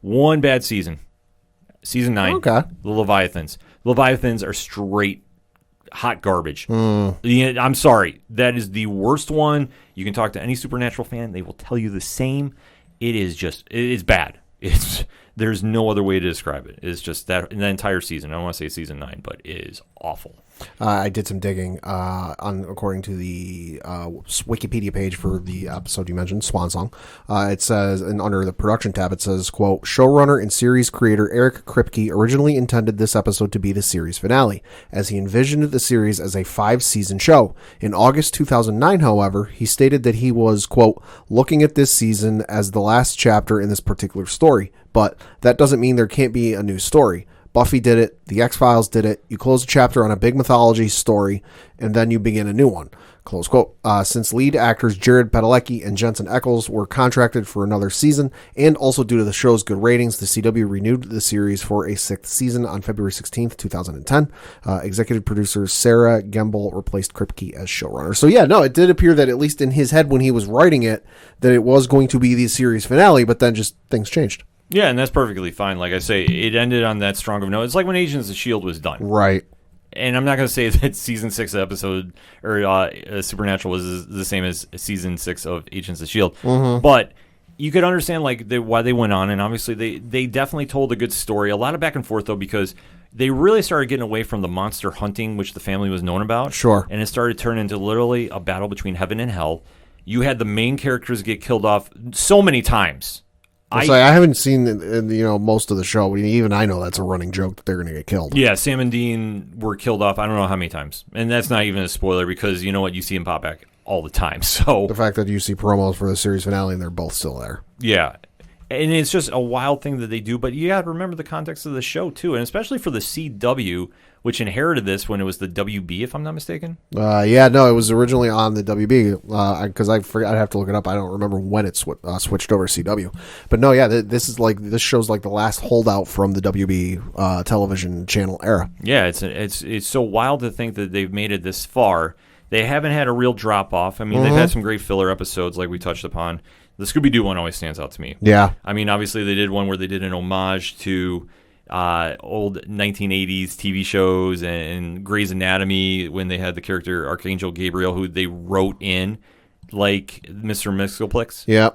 one bad season. Season 9, okay. The Leviathans. Leviathans are straight hot garbage. I'm sorry. That is the worst one. You can talk to any Supernatural fan. They will tell you the same. It is bad. There's no other way to describe it. It's just that in the entire season. I don't want to say season 9, but it is awful. I did some digging according to the Wikipedia page for the episode you mentioned, Swan Song. It says, and under the production tab, it says, quote, showrunner and series creator Eric Kripke originally intended this episode to be the series finale, as he envisioned the series as a 5-season show. In August 2009, however, he stated that he was, quote, looking at this season as the last chapter in this particular story, but that doesn't mean there can't be a new story. Buffy did it. The X-Files did it. You close a chapter on a big mythology story, and then you begin a new one. Close quote. Since lead actors Jared Padalecki and Jensen Ackles were contracted for another season, and also due to the show's good ratings, the CW renewed the series for a 6th season on February 16th, 2010. Executive producer Sarah Gembel replaced Kripke as showrunner. So yeah, no, it did appear that at least in his head when he was writing it, that it was going to be the series finale, but then just things changed. Yeah, and that's perfectly fine. Like I say, it ended on that strong of a note. It's like when Agents of S.H.I.E.L.D. was done. Right. And I'm not going to say that season 6 episode or Supernatural was the same as season 6 of Agents of S.H.I.E.L.D. But you could understand why they went on, and obviously they definitely told a good story. A lot of back and forth, though, because they really started getting away from the monster hunting, which the family was known about. Sure. And it started turning into literally a battle between heaven and hell. You had the main characters get killed off so many times. I haven't seen most of the show. Even I know that's a running joke that they're going to get killed. Yeah, Sam and Dean were killed off. I don't know how many times, and that's not even a spoiler because you know what, you see them pop back all the time. So the fact that you see promos for the series finale and they're both still there. Yeah, and it's just a wild thing that they do. But you got to remember the context of the show too, and especially for the CW, which inherited this when it was the WB, if I'm not mistaken. It was originally on the WB because I forgot. I'd have to look it up. I don't remember when it switched over to CW. But no, yeah, this show's like the last holdout from the WB television channel era. Yeah, it's so wild to think that they've made it this far. They haven't had a real drop off. I mean, they've had some great filler episodes, like we touched upon. The Scooby-Doo one always stands out to me. Yeah, I mean, obviously they did one where they did an homage to old 1980s TV shows and Grey's Anatomy when they had the character Archangel Gabriel, who they wrote in like Mr. Mxyzptlk. Yeah.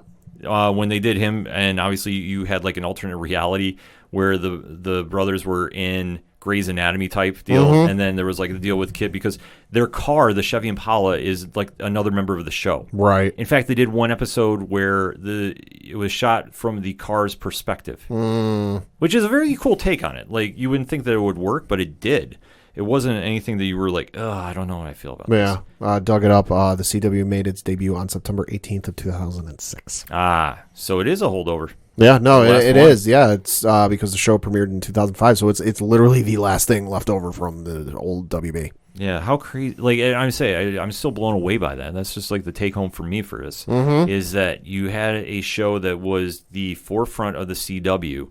When they did him, and obviously you had like an alternate reality where the brothers were in Grey's Anatomy type deal, and then there was like the deal with Kid because their car, the Chevy Impala, is like another member of the show. Right. In fact, they did one episode where it was shot from the car's perspective, which is a very cool take on it. Like you wouldn't think that it would work, but it did. It wasn't anything that you were like, oh, I don't know how I feel about this. Yeah, dug it up. The CW made its debut on September 18th of 2006. So it is a holdover. Yeah, no, it is. Yeah, it's because the show premiered in 2005, so it's literally the last thing left over from the old WB. Yeah, how crazy! Like I'm still blown away by that. That's just like the take home for me for this is that you had a show that was the forefront of the CW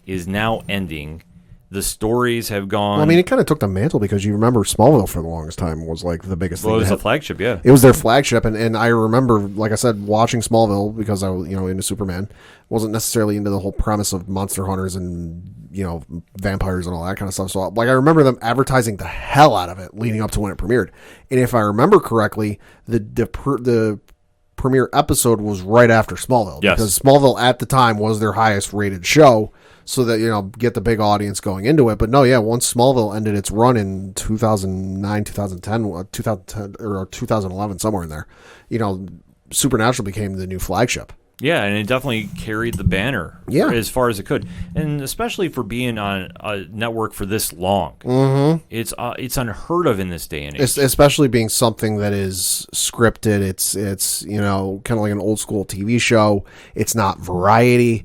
is now ending. The stories have gone. Well, I mean, it kind of took the mantle because you remember Smallville for the longest time was like the biggest thing. Well, it was the flagship, yeah. It was their flagship, and I remember, like I said, watching Smallville because I was into Superman. Wasn't necessarily into the whole premise of monster hunters and vampires and all that kind of stuff. So like I remember them advertising the hell out of it leading up to when it premiered. And if I remember correctly, the premiere episode was right after Smallville. Yes. Because Smallville at the time was their highest rated show. So that, get the big audience going into it. But no, yeah, once Smallville ended its run in 2009, 2010, or 2011, somewhere in there, Supernatural became the new flagship. Yeah, and it definitely carried the banner as far as it could. And especially for being on a network for this long. Mm-hmm. It's unheard of in this day and age. Especially being something that is scripted. It's kind of like an old school TV show. It's not variety,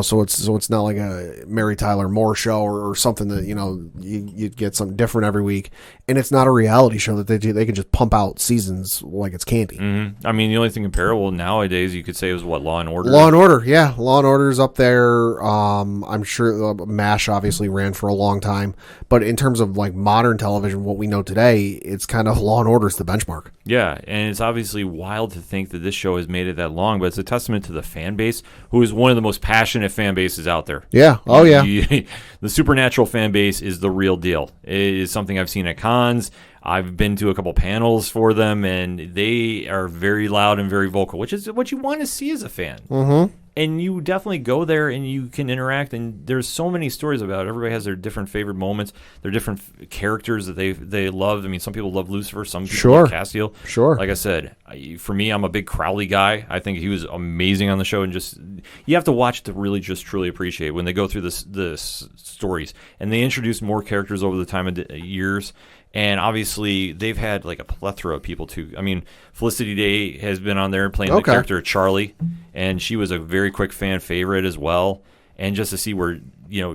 so it's not like a Mary Tyler Moore show or something that, you get something different every week. And it's not a reality show that they can just pump out seasons like it's candy. Mm-hmm. I mean, the only thing comparable nowadays you could say was what, Law and Order? Law and Order, yeah. Law and Order's up there. I'm sure MASH obviously ran for a long time. But in terms of like modern television, what we know today, it's kind of Law and Order's the benchmark. Yeah, and it's obviously wild to think that this show has made it that long, but it's a testament to the fan base, who is one of the most passionate fan bases out there. Yeah, oh yeah. The Supernatural fan base is the real deal. It is something I've seen at cons. I've been to a couple panels for them, and they are very loud and very vocal, which is what you want to see as a fan. Mm-hmm. And you definitely go there and you can interact, and there's so many stories about it. Everybody has their different favorite moments, their different characters that they love. I mean, some people love Lucifer, some people love Castiel. Sure. Like I said, for me, I'm a big Crowley guy. I think he was amazing on the show, and just you have to watch to really just truly appreciate when they go through the stories. And they introduce more characters over the time of years. And obviously, they've had like a plethora of people too. I mean, Felicity Day has been on there playing the character of Charlie, and she was a very quick fan favorite as well. And just to see where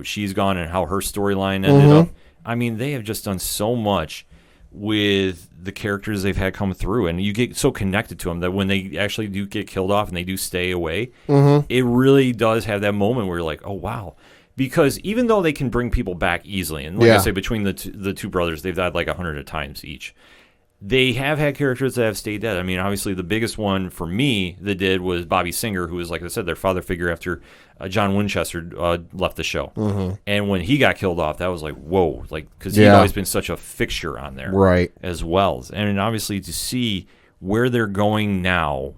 she's gone and how her storyline ended up, I mean, they have just done so much with the characters they've had come through, and you get so connected to them that when they actually do get killed off and they do stay away, it really does have that moment where you're like, oh wow. Because even though they can bring people back easily, and like I say, between the two brothers, they've died like 100 times each. They have had characters that have stayed dead. I mean, obviously, the biggest one for me that did was Bobby Singer, who was, like I said, their father figure after John Winchester left the show. Mm-hmm. And when he got killed off, that was like, whoa, like because he'd always been such a fixture on there, right? As well, and obviously to see where they're going now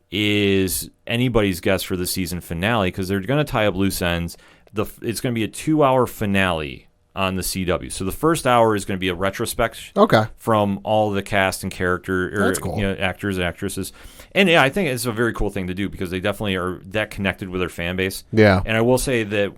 is anybody's guess for the season finale, because they're going to tie up loose ends. It's going to be a 2-hour finale on the CW. So the first hour is going to be a retrospect from all the cast and character cool. Actors and actresses. And I think it's a very cool thing to do because they definitely are that connected with their fan base. Yeah. And I will say that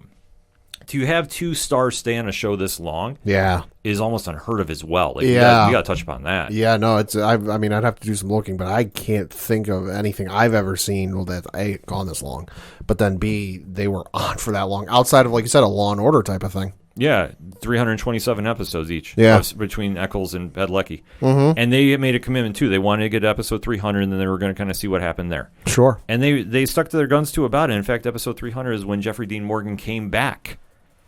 to have 2 stars stay on a show this long is almost unheard of as well. Like, we got to touch upon that. Yeah, no, it's. I mean, I'd have to do some looking, but I can't think of anything I've ever seen that A, gone this long, but then B, they were on for that long, outside of, like you said, a Law and Order type of thing. Yeah, 327 episodes each. Yeah. Between Eccles and Padalecki. Mm-hmm. And they made a commitment, too. They wanted to get episode 300, and then they were going to kind of see what happened there. Sure. And they stuck to their guns, too, about it. In fact, episode 300 is when Jeffrey Dean Morgan came back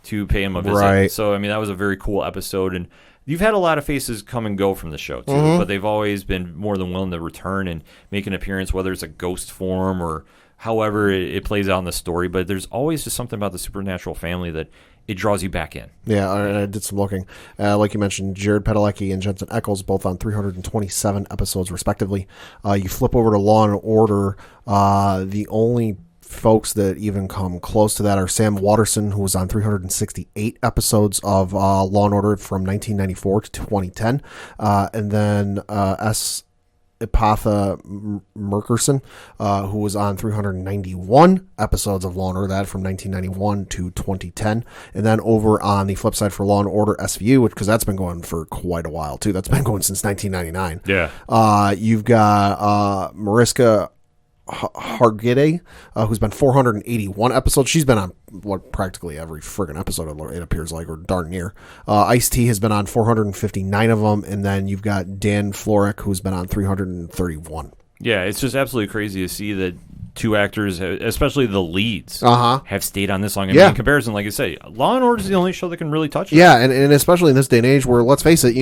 to pay him a visit. Right. So, I mean, that was a very cool episode. And you've had a lot of faces come and go from the show, too. Mm-hmm. But they've always been more than willing to return and make an appearance, whether it's a ghost form or however it plays out in the story. But there's always just something about the Supernatural family that it draws you back in. Yeah, I did some looking. Like you mentioned, Jared Padalecki and Jensen Ackles, both on 327 episodes, respectively. You flip over to Law and Order. The only folks that even come close to that are Sam Waterston, who was on 368 episodes of Law and Order from 1994 to 2010. And then Ipatha Merkerson, who was on 391 episodes of Law & Order, that from 1991 to 2010. And then over on the flip side for Law & Order SVU, because that's been going for quite a while, too. That's been going since 1999. Yeah. You've got Mariska Hargitay, who's been 481 episodes. She's been on practically every friggin' episode, it appears like, or darn near. Ice-T has been on 459 of them, and then you've got Dan Florek, who's been on 331. Yeah, it's just absolutely crazy to see that 2 actors, especially the leads, have stayed on this long. I mean, in comparison, like I say, Law and Order is the only show that can really touch it. Yeah, and especially in this day and age where, let's face it,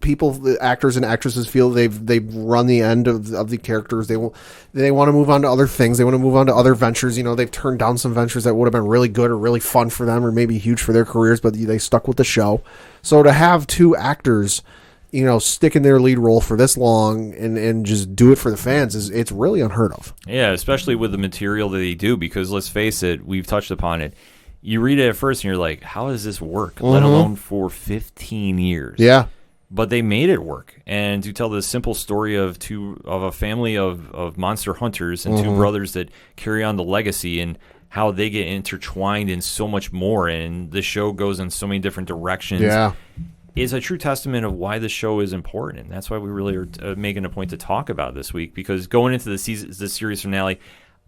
people, the actors and actresses feel they've run the end of the characters. They want to move on to other things. They want to move on to other ventures. They've turned down some ventures that would have been really good or really fun for them or maybe huge for their careers, but they stuck with the show. So to have 2 actors, stick in their lead role for this long and just do it for the fans it's really unheard of. Yeah, especially with the material that they do, because let's face it, we've touched upon it. You read it at first and you're like, how does this work? Let alone for 15 years. Yeah. But they made it work, and to tell the simple story of a family of monster hunters and 2 brothers that carry on the legacy and how they get intertwined in so much more, and the show goes in so many different directions. Yeah, is a true testament of why the show is important, and that's why we really are making a point to talk about this week. Because going into the series finale,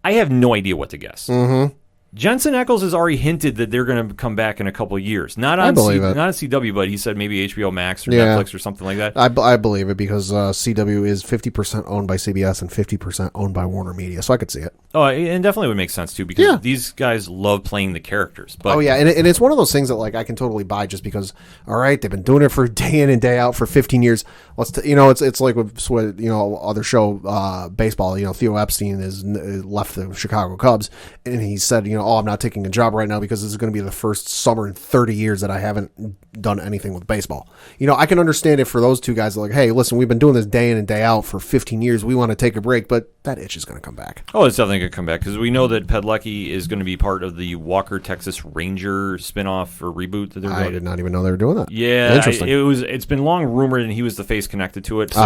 I have no idea what to guess. Mm-hmm. Jensen Ackles has already hinted that they're going to come back in a couple of years. Not on CW, but he said maybe HBO Max or Netflix or something like that. I believe it because CW is 50% owned by CBS and 50% owned by Warner Media, so I could see it. Oh, and definitely would make sense, too, because these guys love playing the characters. But, and it's one of those things that I can totally buy just because, all right, they've been doing it for day in and day out for 15 years. It's like with other show, baseball. Theo Epstein has left the Chicago Cubs, and he said, I'm not taking a job right now because this is going to be the first summer in 30 years that I haven't done anything with baseball. I can understand it for those 2 guys. Like, hey, listen, we've been doing this day in and day out for 15 years. We want to take a break, but that itch is going to come back. Oh, it's definitely going to come back because we know that Padalecki is going to be part of the Walker, Texas Ranger spinoff or reboot that they're doing. I did not even know they were doing that. Yeah, interesting. It's been long rumored, and he was the face connected to it. So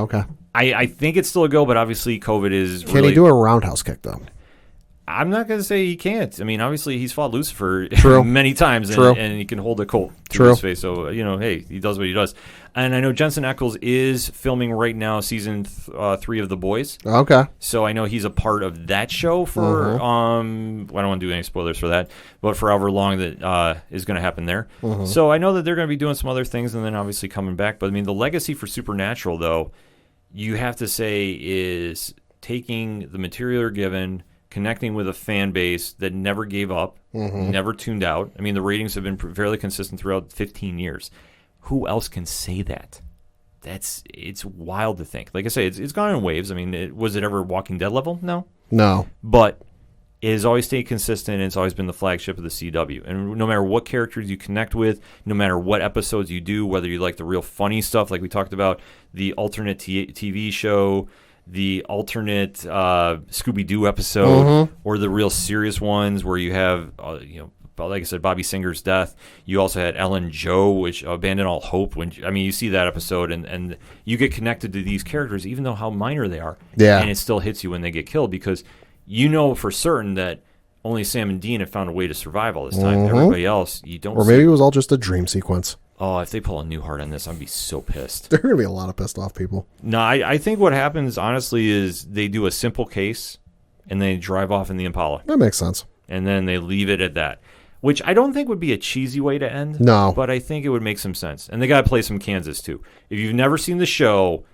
okay. I think it's still a go, but obviously COVID is. Can he do a roundhouse kick though? I'm not going to say he can't. I mean, obviously, he's fought Lucifer many times, and he can hold a Colt to his face. So, hey, he does what he does. And I know Jensen Ackles is filming right now season 3 of The Boys. Okay. So I know he's a part of that show for, I don't want to do any spoilers for that, but for however long that is going to happen there. So I know that they're going to be doing some other things and then obviously coming back. But, I mean, the legacy for Supernatural, though, you have to say is taking the material you're given, connecting with a fan base that never gave up, never tuned out. I mean, the ratings have been fairly consistent throughout 15 years. Who else can say that? It's wild to think. Like I say, it's gone in waves. I mean, was it ever Walking Dead level? No. But it has always stayed consistent, and it's always been the flagship of the CW. And no matter what characters you connect with, no matter what episodes you do, whether you like the real funny stuff, like we talked about, the alternate TV show, the alternate Scooby-Doo episode, or the real serious ones where you have a like I said, Bobby Singer's death. You also had Ellen Joe, which abandoned all hope. You see that episode, and you get connected to these characters, even though how minor they are. Yeah. And it still hits you when they get killed, because you know for certain that only Sam and Dean have found a way to survive all this time. Everybody else, you don't. Or maybe it was all just a dream sequence. Oh, if they pull a Newhart on this, I'd be so pissed. There are going to be a lot of pissed off people. No, I think what happens, honestly, is they do a simple case, and they drive off in the Impala. That makes sense. And then they leave it at that, which I don't think would be a cheesy way to end. No. But I think it would make some sense. And they got to play some Kansas, too. If you've never seen the show,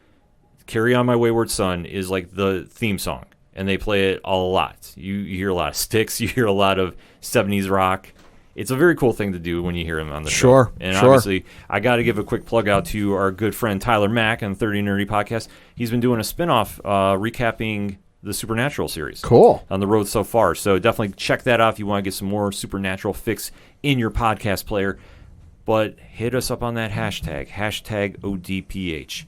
Carry On My Wayward Son is like the theme song. And they play it a lot. You hear a lot of Styx. You hear a lot of 70s rock. It's a very cool thing to do when you hear him on the show. Sure. And obviously, I got to give a quick plug out to our good friend Tyler Mack on 30 Nerdy Podcast. He's been doing a spinoff recapping the Supernatural series. Cool. On the road so far. So definitely check that out if you want to get some more Supernatural fix in your podcast player. But hit us up on that hashtag ODPH.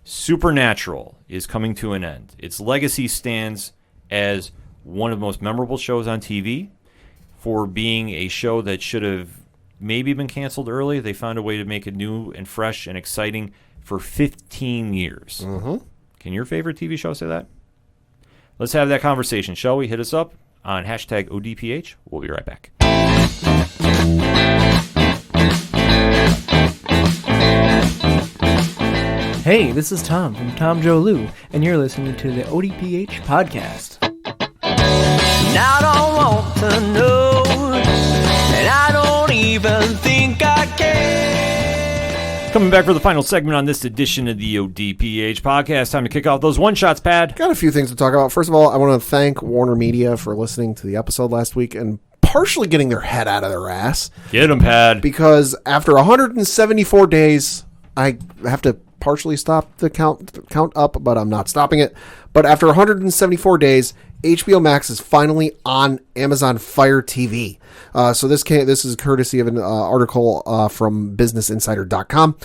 Supernatural is coming to an end. Its legacy stands as one of the most memorable shows on TV. For being a show that should have maybe been canceled early, they found a way to make it new and fresh and exciting for 15 years. Mm-hmm. Can your favorite TV show say that? Let's have that conversation, shall we? Hit us up on hashtag ODPH. We'll be right back. Hey, this is Tom from Tom Joe Lou, and you're listening to the ODPH podcast. I don't want to know, and I don't even think I can. Coming back for the final segment on this edition of the ODPH podcast. Time to kick off those one-shots, Pad. Got a few things to talk about. First of all, I want to thank Warner Media for listening to the episode last week and partially getting their head out of their ass. Get them, Pad. Because after 174 days, I have to partially stop the count up, but I'm not stopping it. But after 174 days, HBO Max is finally on Amazon Fire TV. So this is courtesy of an article from BusinessInsider.com,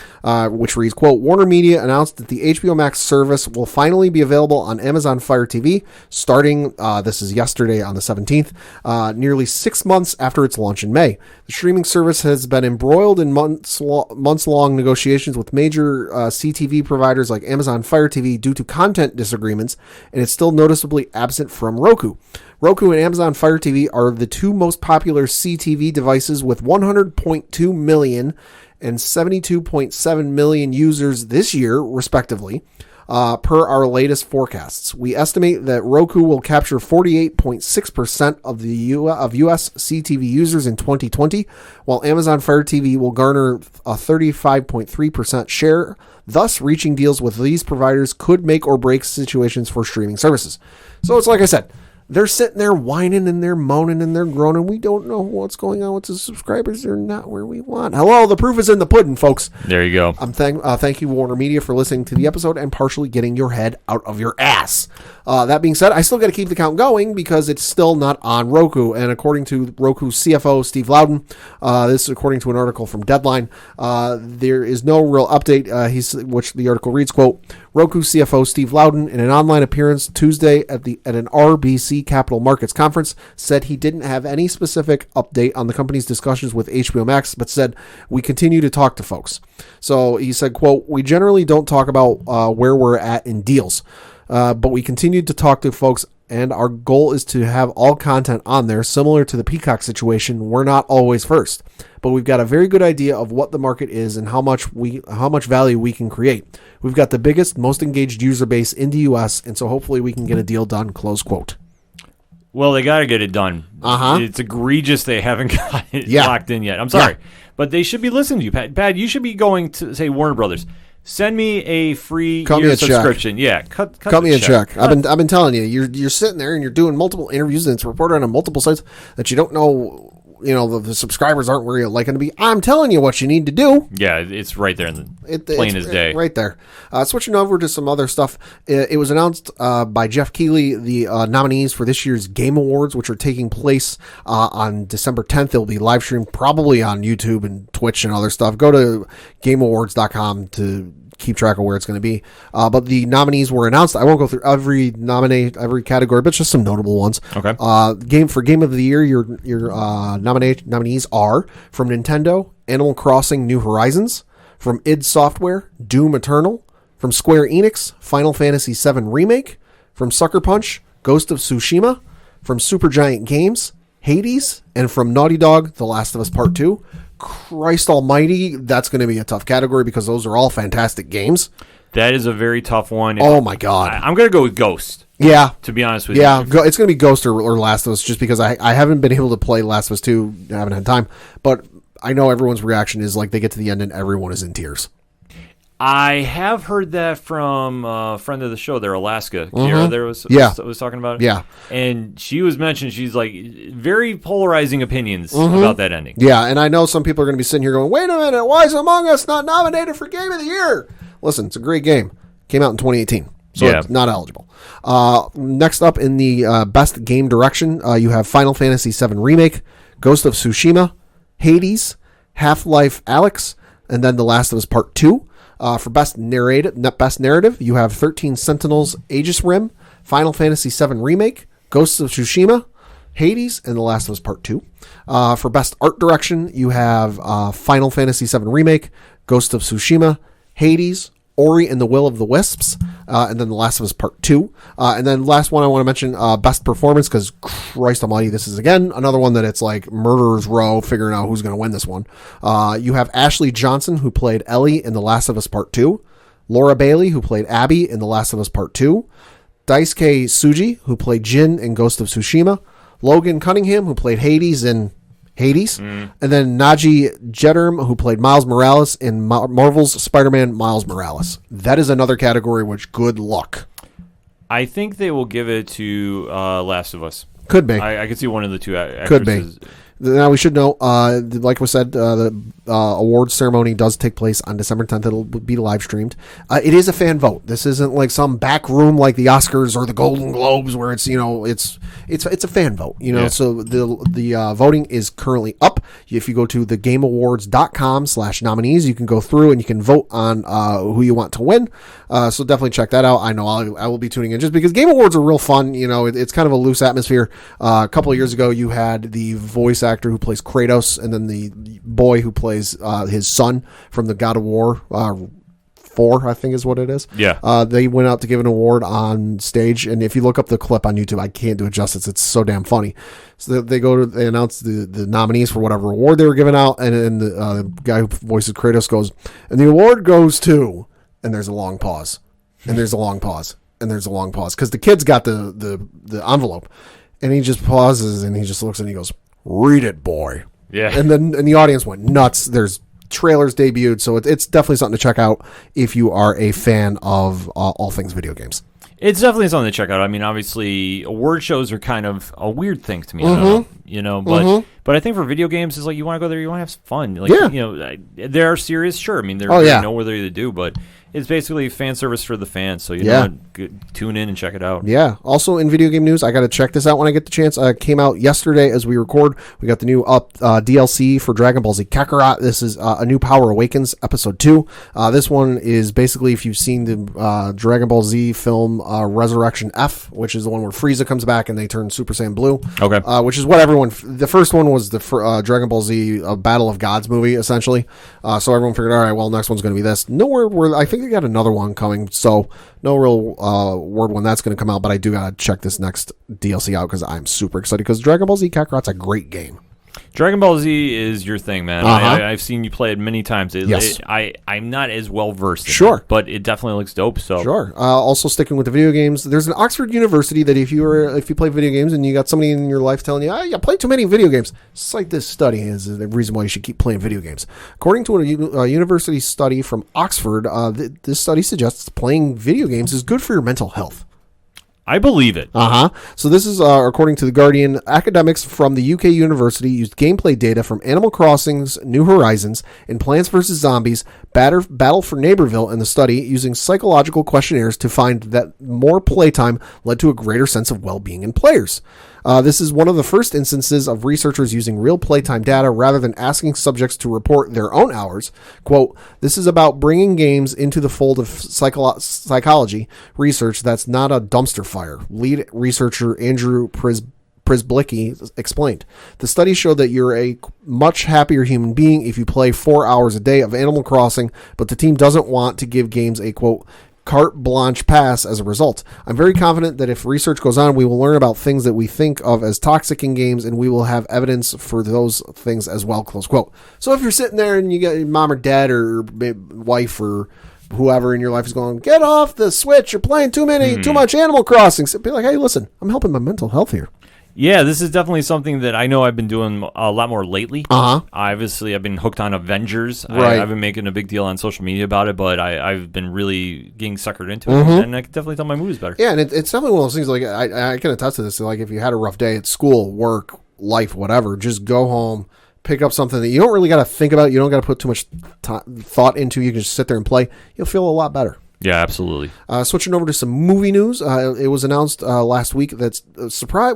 which reads, quote, Warner Media announced that the HBO Max service will finally be available on Amazon Fire TV starting, this is yesterday on the 17th, nearly 6 months after its launch in May. The streaming service has been embroiled in months-long negotiations with major CTV providers like Amazon Fire TV due to content disagreements, and it's still noticeably absent from Roku. Roku and Amazon Fire TV are the two most popular CTV devices with 100.2 million and 72.7 million users this year, respectively, per our latest forecasts. We estimate that Roku will capture 48.6% of U.S. CTV users in 2020, while Amazon Fire TV will garner a 35.3% share. Thus, reaching deals with these providers could make or break situations for streaming services. So it's like I said, they're sitting there whining and they're moaning and they're groaning. We don't know what's going on with the subscribers. They're not where we want. Hello, the proof is in the pudding, folks. There you go. Thank you, Warner Media, for listening to the episode and partially getting your head out of your ass. That being said, I still got to keep the count going because it's still not on Roku. And according to Roku's CFO, Steve Loudon, this is according to an article from Deadline, there is no real update, which the article reads, quote, Roku CFO Steve Loudon, in an online appearance Tuesday at an RBC Capital Markets conference, said he didn't have any specific update on the company's discussions with HBO Max, but said, we continue to talk to folks. So he said, quote, we generally don't talk about where we're at in deals, but we continue to talk to folks, and our goal is to have all content on there. Similar to the Peacock situation, we're not always first, but we've got a very good idea of what the market is and how much value we can create. We've got the biggest, most engaged user base in the U.S., and so hopefully we can get a deal done, close quote. Well, they got to get it done. Uh-huh. It's egregious they haven't got it locked in yet. I'm sorry. Yeah. But they should be listening to you, Pat. Pat, you should be going to, say, Warner Brothers. Send me a free year subscription. Check. Yeah, cut me a check. I've been telling you, you're sitting there and you're doing multiple interviews and it's reported on multiple sites that you don't know. You know, the subscribers aren't where you're liking to be. I'm telling you what you need to do. Yeah, it's right there in the plain as day. Right there. Switching over to some other stuff. It was announced by Jeff Keighley, the nominees for this year's Game Awards, which are taking place on December 10th. They'll be live streamed probably on YouTube and Twitch and other stuff. Go to GameAwards.com to keep track of where it's going to be. But the nominees were announced. I won't go through every category, but just some notable ones. Okay. Game of the year, your nominees are from Nintendo, Animal Crossing: New Horizons; from id Software, Doom Eternal; from Square Enix, Final Fantasy VII Remake; from Sucker Punch, Ghost of Tsushima; from Supergiant Games, Hades; and from Naughty Dog, The Last of Us Part 2. Christ almighty, that's going to be a tough category because those are all fantastic games. That is a very tough one. Oh my God. I'm going to go with Ghost. Yeah. To be honest with you. Yeah, it's going to be Ghost or Last of Us, just because I haven't been able to play Last of Us 2. I haven't had time. But I know everyone's reaction is like they get to the end and everyone is in tears. I have heard that from a friend of the show there, Alaska. Kira there was talking about it. Yeah. And she was mentioned, she's like, very polarizing opinions about that ending. Yeah, and I know some people are going to be sitting here going, wait a minute, why is Among Us not nominated for Game of the Year? Listen, it's a great game. Came out in 2018, so it's not eligible. Next up in the Best Game Direction, you have Final Fantasy VII Remake, Ghost of Tsushima, Hades, Half-Life Alyx, and then The Last of Us Part 2. For Best Narrative, you have 13 Sentinels, Aegis Rim, Final Fantasy VII Remake, Ghosts of Tsushima, Hades, and The Last of Us Part 2. For Best Art Direction, you have Final Fantasy VII Remake, Ghost of Tsushima, Hades, Ori and the Will of the Wisps, and then The Last of Us Part 2. And then last one I want to mention, Best Performance, because Christ almighty, this is, again, another one that it's like Murderer's Row, figuring out who's going to win this one. You have Ashley Johnson, who played Ellie in The Last of Us Part 2. Laura Bailey, who played Abby in The Last of Us Part 2. Daisuke Tsuji, who played Jin in Ghost of Tsushima. Logan Cunningham, who played Hades in Hades. And then Najee Jeterm, who played Miles Morales in Marvel's Spider-Man Miles Morales. That is another category which, good luck. I think they will give it to Last of Us. Could be. I could see one of the two actresses. Could be. Now, we should know, like we said, the awards ceremony does take place on December 10th. It'll be live streamed. It is a fan vote. This isn't like some back room like the Oscars or the Golden Globes where it's, it's a fan vote, So the voting is currently up. If you go to thegameawards.com/nominees, you can go through and you can vote on who you want to win. So definitely check that out. I know I will be tuning in just because Game Awards are real fun. It's kind of a loose atmosphere. A couple of years ago, you had the voice actor who plays Kratos, and then the boy who plays his son from the God of War 4, I think is what it is. Yeah. They went out to give an award on stage, and if you look up the clip on YouTube, I can't do it justice. It's so damn funny. So they announce the nominees for whatever award they were giving out, and then the guy who voices Kratos goes, and the award goes to, and there's a long pause, and there's a long pause, and there's a long pause, because the kid's got the envelope, and he just pauses, and he just looks and he goes, read it, boy. Yeah. And the audience went nuts. There's trailers debuted, so it's definitely something to check out if you are a fan of all things video games. It's definitely something to check out. I mean, obviously, award shows are kind of a weird thing to me, but I think for video games, it's like you want to go there, you want to have fun. Like, they are serious, sure. I mean, they know what they're to do, but it's basically fan service for the fans, so tune in and check it out. Yeah. Also in video game news, I got to check this out when I get the chance. It came out yesterday as we record. We got the new DLC for Dragon Ball Z Kakarot. This is A New Power Awakens Episode 2. This one is basically, if you've seen the Dragon Ball Z film Resurrection F, which is the one where Frieza comes back and they turn Super Saiyan Blue. Okay. Which is what the first one was the Dragon Ball Z Battle of Gods movie, essentially. So everyone figured, all right, well, next one's going to be this. I think they got another one coming, so no real word when that's going to come out, but I do got to check this next DLC out because I'm super excited because Dragon Ball Z Kakarot's a great game. Dragon Ball Z is your thing, man. I've seen you play it many times. Yes. I'm not as well versed in it, but it definitely looks dope. So sure. Also sticking with the video games, there's an Oxford University that if you play video games and you got somebody in your life telling you, you play too many video games, cite this study is the reason why you should keep playing video games. According to a university study from Oxford, this study suggests playing video games is good for your mental health. I believe it. So this is, according to The Guardian, academics from the UK university used gameplay data from Animal Crossing's New Horizons and Plants vs. Zombies, Battle for Neighborville in the study using psychological questionnaires to find that more playtime led to a greater sense of well-being in players. This is one of the first instances of researchers using real playtime data rather than asking subjects to report their own hours. Quote, this is about bringing games into the fold of psychology research that's not a dumpster fire. Lead researcher Andrew Prisblicki explained. The study showed that you're a much happier human being if you play 4 hours a day of Animal Crossing, but the team doesn't want to give games a, quote, carte blanche pass as a result. I'm very confident that if research goes on, we will learn about things that we think of as toxic in games, and we will have evidence for those things as well, close quote. So if you're sitting there and you got your mom or dad or wife or whoever in your life is going, get off the Switch, you're playing too much Animal Crossing, so be like, hey, listen, I'm helping my mental health here. Yeah, this is definitely something that I know I've been doing a lot more lately. Obviously, I've been hooked on Avengers. Right. I've been making a big deal on social media about it, but I've been really getting suckered into it, and I can definitely tell my mood is better. Yeah, and it's definitely one of those things, like, I can attest to this. Like, if you had a rough day at school, work, life, whatever, just go home, pick up something that you don't really got to think about, you don't got to put too much thought into, you can just sit there and play, you'll feel a lot better. Yeah, absolutely. Switching over to some movie news, it was announced last week that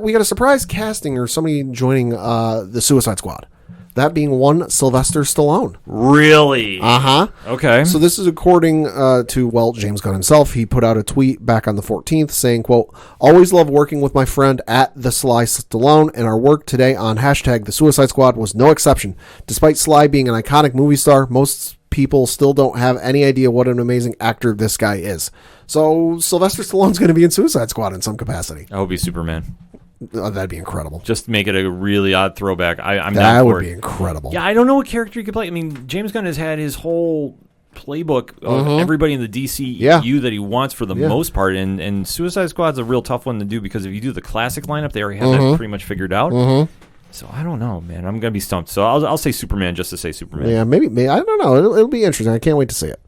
we got a surprise casting or somebody joining the Suicide Squad. That being one Sylvester Stallone. Really? Okay. So this is according to, James Gunn himself. He put out a tweet back on the 14th saying, quote, always love working with my friend at The Sly Stallone, and our work today on hashtag The Suicide Squad was no exception. Despite Sly being an iconic movie star, most people still don't have any idea what an amazing actor this guy is. So Sylvester Stallone's going to be in Suicide Squad in some capacity. I hope he's Superman. That'd be incredible. Just make it a really odd throwback. I'm down for it. That would be incredible. Yeah, I don't know what character he could play. I mean, James Gunn has had his whole playbook of everybody in the DCU that he wants for the most part, and Suicide Squad's a real tough one to do because if you do the classic lineup, they already have that pretty much figured out. So I don't know, man. I'm gonna be stumped. So I'll say Superman just to say Superman. Yeah, maybe I don't know. It'll be interesting. I can't wait to see it.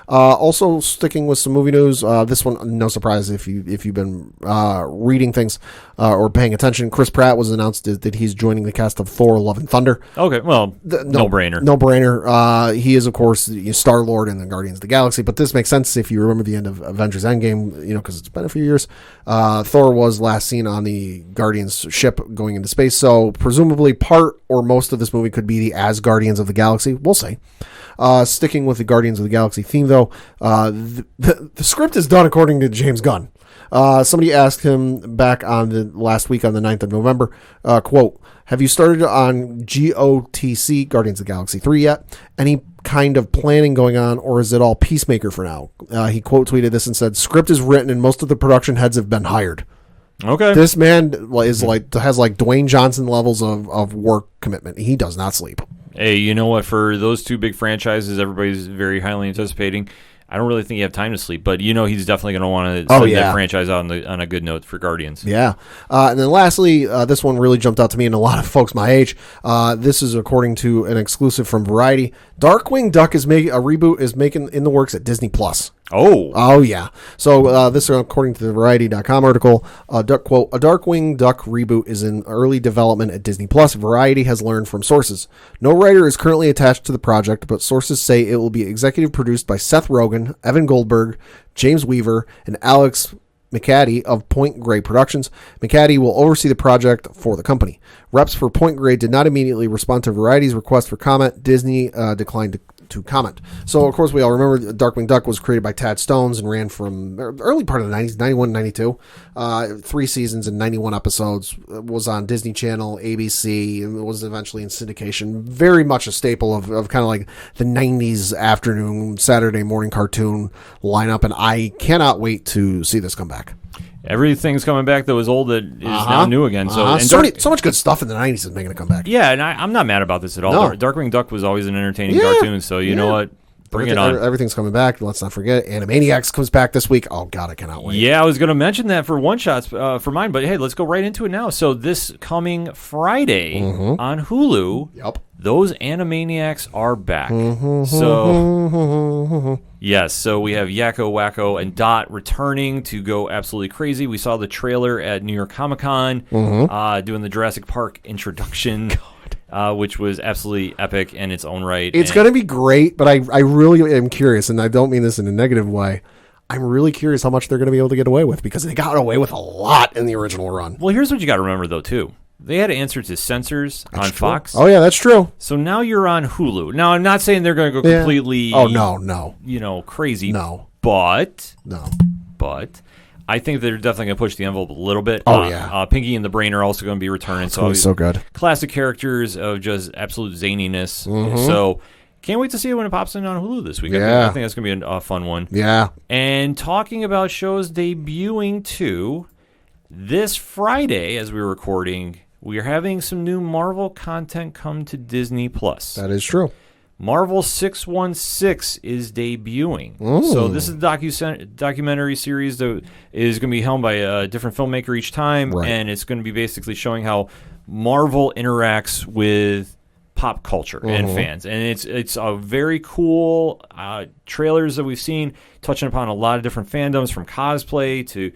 Also, sticking with some movie news, this one, no surprise if you've been reading things or paying attention. Chris Pratt was announced that he's joining the cast of Thor: Love and Thunder. Okay, well, no-brainer. No-brainer. He is, of course, Star-Lord in the Guardians of the Galaxy, but this makes sense if you remember the end of Avengers Endgame, because it's been a few years. Thor was last seen on the Guardians ship going into space, so presumably part or most of this movie could be the Asgardians of the Galaxy. We'll see. Sticking with the Guardians of the Galaxy theme, though, the script is done according to James Gunn. Somebody asked him back on the last week on the 9th of November, quote, have you started on GOTC, Guardians of the Galaxy 3 yet? Any kind of planning going on, or is it all Peacemaker for now? He quote tweeted this and said, script is written and most of the production heads have been hired. Okay. This man has Dwayne Johnson levels of work commitment. He does not sleep. Hey, you know what? For those two big franchises, everybody's very highly anticipating. I don't really think you have time to sleep, but he's definitely going to want to send that franchise out on a good note for Guardians. Yeah. And then lastly, this one really jumped out to me and a lot of folks my age. This is according to an exclusive from Variety. Darkwing Duck is making a reboot in the works at Disney+. Oh yeah. So this is according to the Variety.com article. Quote, a Darkwing Duck reboot is in early development at Disney+. Variety has learned from sources. No writer is currently attached to the project, but sources say it will be executive produced by Seth Rogen, Evan Goldberg, James Weaver, and Alex McCaddy of Point Grey Productions. McCaddy will oversee the project for the company. Reps for Point Grey did not immediately respond to Variety's request for comment. Disney declined to comment. So, of course, we all remember Darkwing Duck was created by Tad Stones and ran from early part of the 90s, 91, 92. 3 seasons and 91 episodes. Was on Disney Channel, ABC, and was eventually in syndication. Very much a staple of kind of like the 90s afternoon, Saturday morning cartoon lineup, and I cannot wait to see this come back. Everything's coming back that was old that is now new again. So so much good stuff in the 90s is making it come back. Yeah, and I'm not mad about this at all. No. Darkwing Duck was always an entertaining cartoon, so you know what? Bring it on. Everything's coming back. Let's not forget, Animaniacs comes back this week. Oh, God, I cannot wait. Yeah, I was going to mention that for one-shots for mine, but hey, let's go right into it now. So this coming Friday on Hulu, those Animaniacs are back. So, yes, so we have Yakko, Wacko, and Dot returning to go absolutely crazy. We saw the trailer at New York Comic Con doing the Jurassic Park introduction. which was absolutely epic in its own right. It's going to be great, but I really am curious, and I don't mean this in a negative way. I'm really curious how much they're going to be able to get away with, because they got away with a lot in the original run. Well, here's what you got to remember, though, too. They had to answer to censors on Fox. Oh, yeah, that's true. So now you're on Hulu. Now, I'm not saying they're going to go completely... Oh, no. Crazy. No. But I think they're definitely going to push the envelope a little bit. Oh, yeah. Pinky and the Brain are also going to be returning. It's going to be so good. Classic characters of just absolute zaniness. Mm-hmm. So... Can't wait to see it when it pops in on Hulu this week. Yeah. I think that's going to be a fun one. Yeah. And talking about shows debuting too, this Friday, as we were recording, we are having some new Marvel content come to Disney+. That is true. Marvel 616 is debuting. So this is a documentary series that is going to be helmed by a different filmmaker each time, and it's going to be basically showing how Marvel interacts with pop culture and fans, and it's a very cool trailers that we've seen touching upon a lot of different fandoms, from cosplay to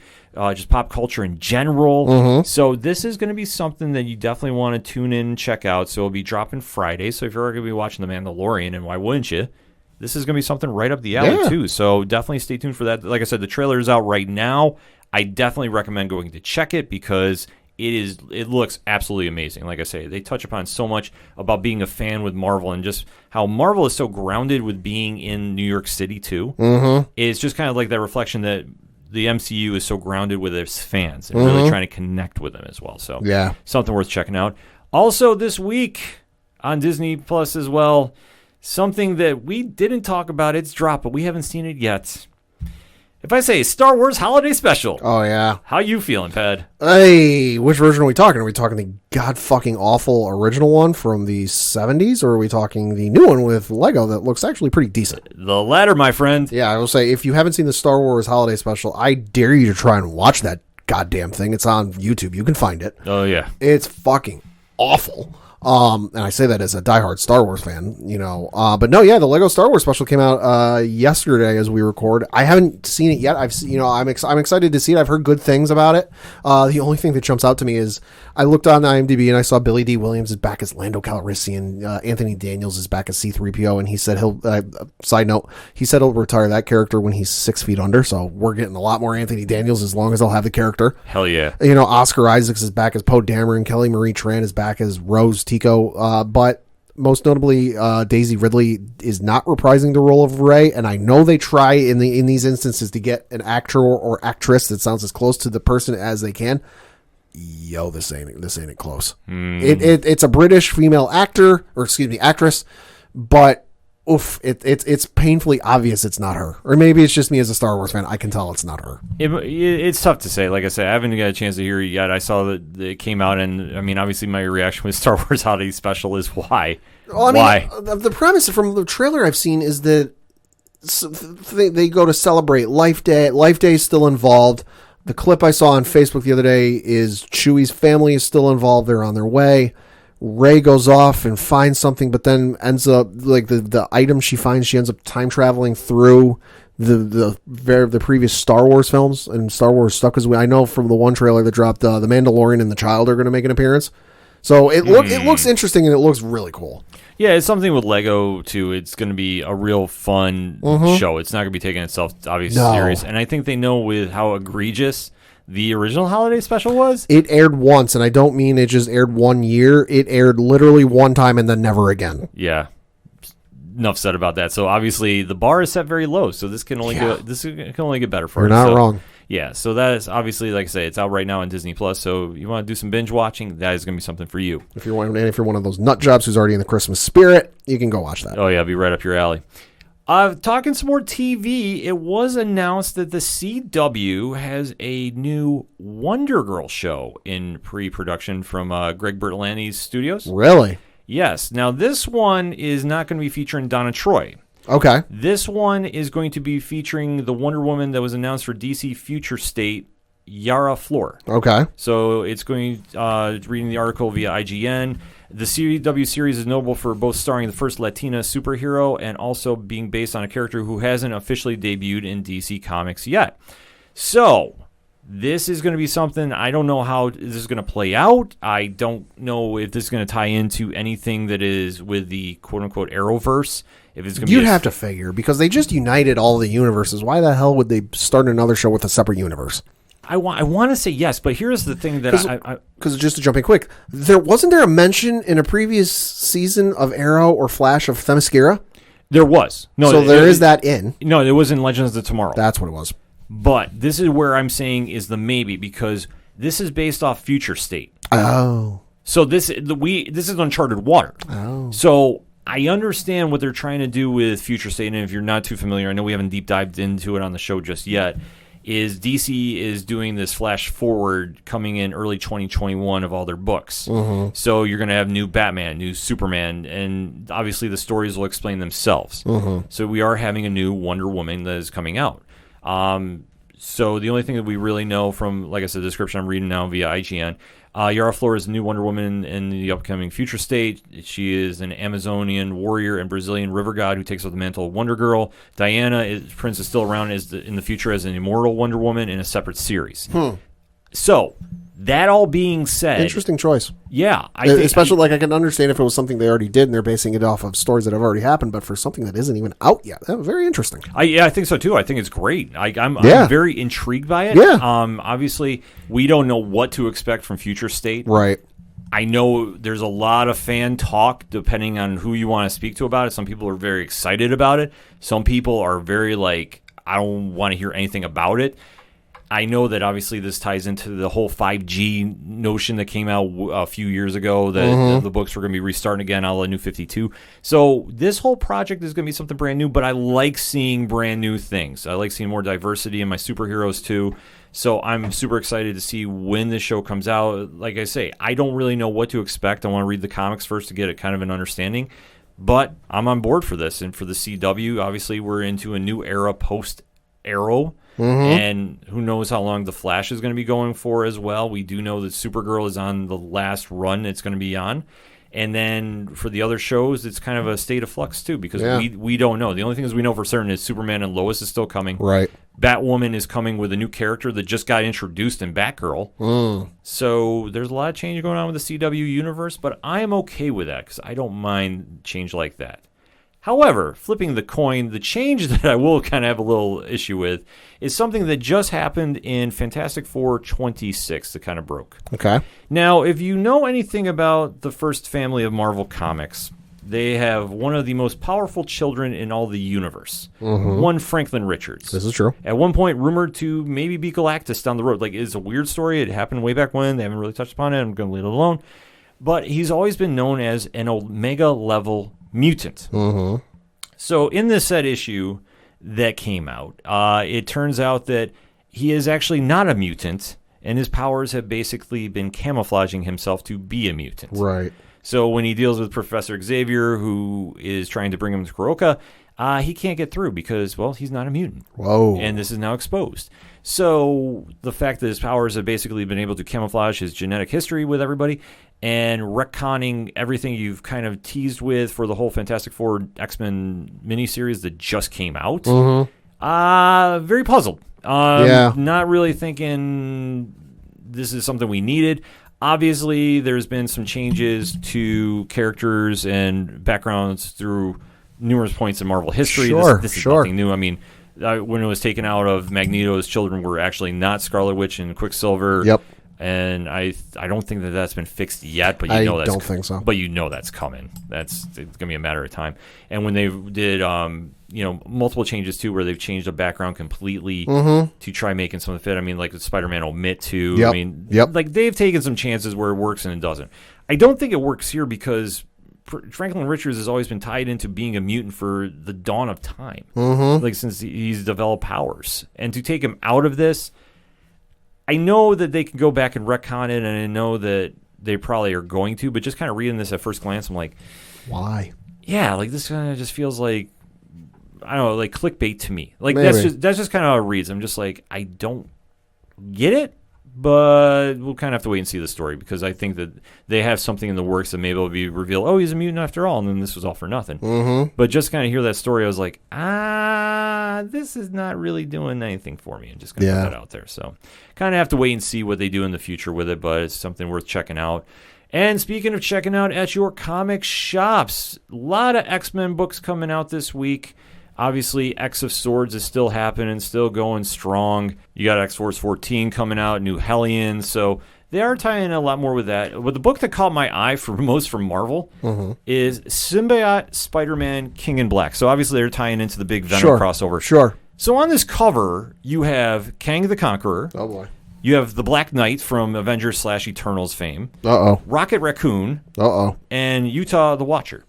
just pop culture in general. So this is going to be something that you definitely want to tune in and check out. So it'll be dropping Friday. So if you're going to be watching The Mandalorian, and why wouldn't you? This is going to be something right up the alley too. So definitely stay tuned for that. Like I said, the trailer is out right now. I definitely recommend going to check it, because it looks absolutely amazing. Like I say, they touch upon so much about being a fan with Marvel, and just how Marvel is so grounded with being in New York City too. It's just kind of like that reflection that the MCU is so grounded with its fans, and really trying to connect with them as well. So something worth checking out. Also this week on Disney Plus as well, something that we didn't talk about, it's dropped, but we haven't seen it yet. If I say Star Wars Holiday Special. Oh, yeah. How you feeling, Pad? Hey, which version are we talking? Are we talking the god-fucking-awful original one from the 70s, or are we talking the new one with Lego that looks actually pretty decent? The latter, my friend. Yeah, I will say, if you haven't seen the Star Wars Holiday Special, I dare you to try and watch that goddamn thing. It's on YouTube. You can find it. Oh, yeah. It's fucking awful. And I say that as a diehard Star Wars fan, but no, yeah, the Lego Star Wars special came out yesterday as we record. I haven't seen it yet. I'm excited to see it. I've heard good things about it. The only thing that jumps out to me is I looked on IMDb and I saw Billy D. Williams is back as Lando Calrissian. Anthony Daniels is back as C-3PO, and he said side note, he said he'll retire that character when he's 6 feet under. So we're getting a lot more Anthony Daniels as long as they'll have the character. Hell yeah. Oscar Isaacs is back as Poe Dameron. Kelly Marie Tran is back as Rose Tico, but most notably, Daisy Ridley is not reprising the role of Rey, and I know they try in these instances to get an actor or actress that sounds as close to the person as they can. Yo, this ain't it close. It's a British female actress, but it's painfully obvious it's not her. Or maybe it's just me as a Star Wars fan. I can tell it's not her. It's tough to say. Like I said, I haven't got a chance to hear it yet. I saw that it came out, and I mean, obviously my reaction with Star Wars Holiday Special is why? Why? The premise from the trailer I've seen is that they go to celebrate Life Day. Life Day is still involved. The clip I saw on Facebook the other day is Chewie's family is still involved. They're on their way. Rey goes off and finds something, but then ends up, like, the item she finds, she ends up time traveling through the previous Star Wars films, and Star Wars stuck as I know from the one trailer that dropped, the Mandalorian and the Child are going to make an appearance. So it looks interesting, and it looks really cool. Yeah, it's something with Lego too. It's going to be a real fun show. It's not going to be taking itself obviously serious, and I think they know with how egregious the original Holiday Special was. It aired once, and I don't mean it just aired 1 year. It aired literally one time and then never again. Yeah, enough said about that. So obviously the bar is set very low. So this can only get better for us. You're not wrong. Yeah, so that is obviously, like I say, it's out right now on Disney Plus. So you want to do some binge watching, that is going to be something for you. If you're one of those nut jobs who's already in the Christmas spirit, you can go watch that. Oh yeah, it'll be right up your alley. Talking some more TV, it was announced that the CW has a new Wonder Girl show in pre-production from Greg Berlanti's studios. Really? Yes. Now, this one is not going to be featuring Donna Troy. Okay. This one is going to be featuring the Wonder Woman that was announced for DC Future State, Yara Flor. Okay. So it's going, reading the article via IGN, the CW series is notable for both starring the first Latina superhero and also being based on a character who hasn't officially debuted in DC Comics yet. So, This is going to be something, I don't know how this is going to play out. I don't know if this is going to tie into anything that is with the quote-unquote Arrowverse. If it's going to You'd have to figure, because they just united all the universes. Why the hell would they start another show with a separate universe? I want to say yes, but here's the thing that because just to jump in quick, wasn't there a mention in a previous season of Arrow or Flash of Themyscira? There was. No, so there is that in. No, it was in Legends of Tomorrow. That's what it was. But this is where I'm saying is the maybe, because this is based off Future State. Oh. So this is uncharted water. Oh. So I understand what they're trying to do with Future State, and if you're not too familiar, I know we haven't deep dived into it on the show just yet, is DC is doing this flash forward coming in early 2021 of all their books. Mm-hmm. So you're going to have new Batman, new Superman, and obviously the stories will explain themselves. Mm-hmm. So we are having a new Wonder Woman that is coming out. So the only thing that we really know from, like I said, the description I'm reading now via IGN, Yara Flor is the new Wonder Woman in the upcoming Future State. She is an Amazonian warrior and Brazilian river god who takes up the mantle of Wonder Girl. Diana Prince is still around in the future as an immortal Wonder Woman in a separate series. So that all being said, interesting choice. Yeah, especially I can understand if it was something they already did and they're basing it off of stories that have already happened, but for something that isn't even out yet, very interesting. I think so too. I think it's great. I'm very intrigued by it. Yeah. Obviously, we don't know what to expect from Future State. Right. I know there's a lot of fan talk depending on who you want to speak to about it. Some people are very excited about it. Some people are very I don't want to hear anything about it. I know that obviously this ties into the whole 5G notion that came out a few years ago, that the books were going to be restarting again, a la New 52. So this whole project is going to be something brand new, but I like seeing brand new things. I like seeing more diversity in my superheroes too. So I'm super excited to see when this show comes out. Like I say, I don't really know what to expect. I want to read the comics first to get a kind of an understanding. But I'm on board for this. And for the CW, obviously we're into a new era post-Arrow. And who knows how long The Flash is going to be going for as well. We do know that Supergirl is on the last run it's going to be on. And then for the other shows, it's kind of a state of flux too, because we don't know. The only thing we know for certain is Superman and Lois is still coming. Right. Batwoman is coming with a new character that just got introduced in Batgirl. So there's a lot of change going on with the CW universe, but I am okay with that because I don't mind change like that. However, flipping the coin, the change that I will kind of have a little issue with is something that just happened in Fantastic Four 26 that kind of broke. Okay. Now, if you know anything about the first family of Marvel Comics, they have one of the most powerful children in all the universe. One Franklin Richards. This is true. At one point, rumored to maybe be Galactus down the road. It's a weird story. It happened way back when. They haven't really touched upon it. I'm going to leave it alone. But he's always been known as an Omega-level mutant. So in this said issue that came out, it turns out that he is actually not a mutant, and his powers have basically been camouflaging himself to be a mutant. Right. So when he deals with Professor Xavier, who is trying to bring him to Kuroka, he can't get through because, well, he's not a mutant. Whoa. And this is now exposed. So the fact that his powers have basically been able to camouflage his genetic history with everybody and retconning everything you've kind of teased with for the whole Fantastic Four X-Men miniseries that just came out, very puzzled. Not really thinking this is something we needed. Obviously, there's been some changes to characters and backgrounds through numerous points in Marvel history. This is nothing new. I mean, when it was taken out of Magneto's children were actually not Scarlet Witch and Quicksilver. Yep. And I don't think that that's been fixed yet, but I don't think so. But you know that's coming. It's going to be a matter of time. And when they did multiple changes too, where they've changed the background completely to try making something fit. I mean, like Spider-Man Omit too. Yep. I mean, they've taken some chances where it works and it doesn't. I don't think it works here because Franklin Richards has always been tied into being a mutant for the dawn of time, since he's developed powers. And to take him out of this, I know that they can go back and retcon it, and I know that they probably are going to, but just kind of reading this at first glance, I'm like, why? Yeah, this kind of just feels like, I don't know, like clickbait to me. That's just kind of how it reads. I'm just like, I don't get it. But we'll kind of have to wait and see the story because I think that they have something in the works that maybe will be revealed. Oh, he's a mutant after all, and then this was all for nothing. But just kind of hear that story, I was like, this is not really doing anything for me. I'm just going to put that out there. So kind of have to wait and see what they do in the future with it, but it's something worth checking out. And speaking of checking out at your comic shops, a lot of X-Men books coming out this week. Obviously, X of Swords is still happening, still going strong. You got X-Force 14 coming out, New Hellions, so they are tying in a lot more with that. But the book that caught my eye for most from Marvel is Symbiote Spider-Man King in Black. So obviously they're tying into the big Venom crossover. Sure. So on this cover, you have Kang the Conqueror. Oh, boy. You have the Black Knight from Avengers/Eternals fame. Uh-oh. Rocket Raccoon. Uh-oh. And Utah the Watcher.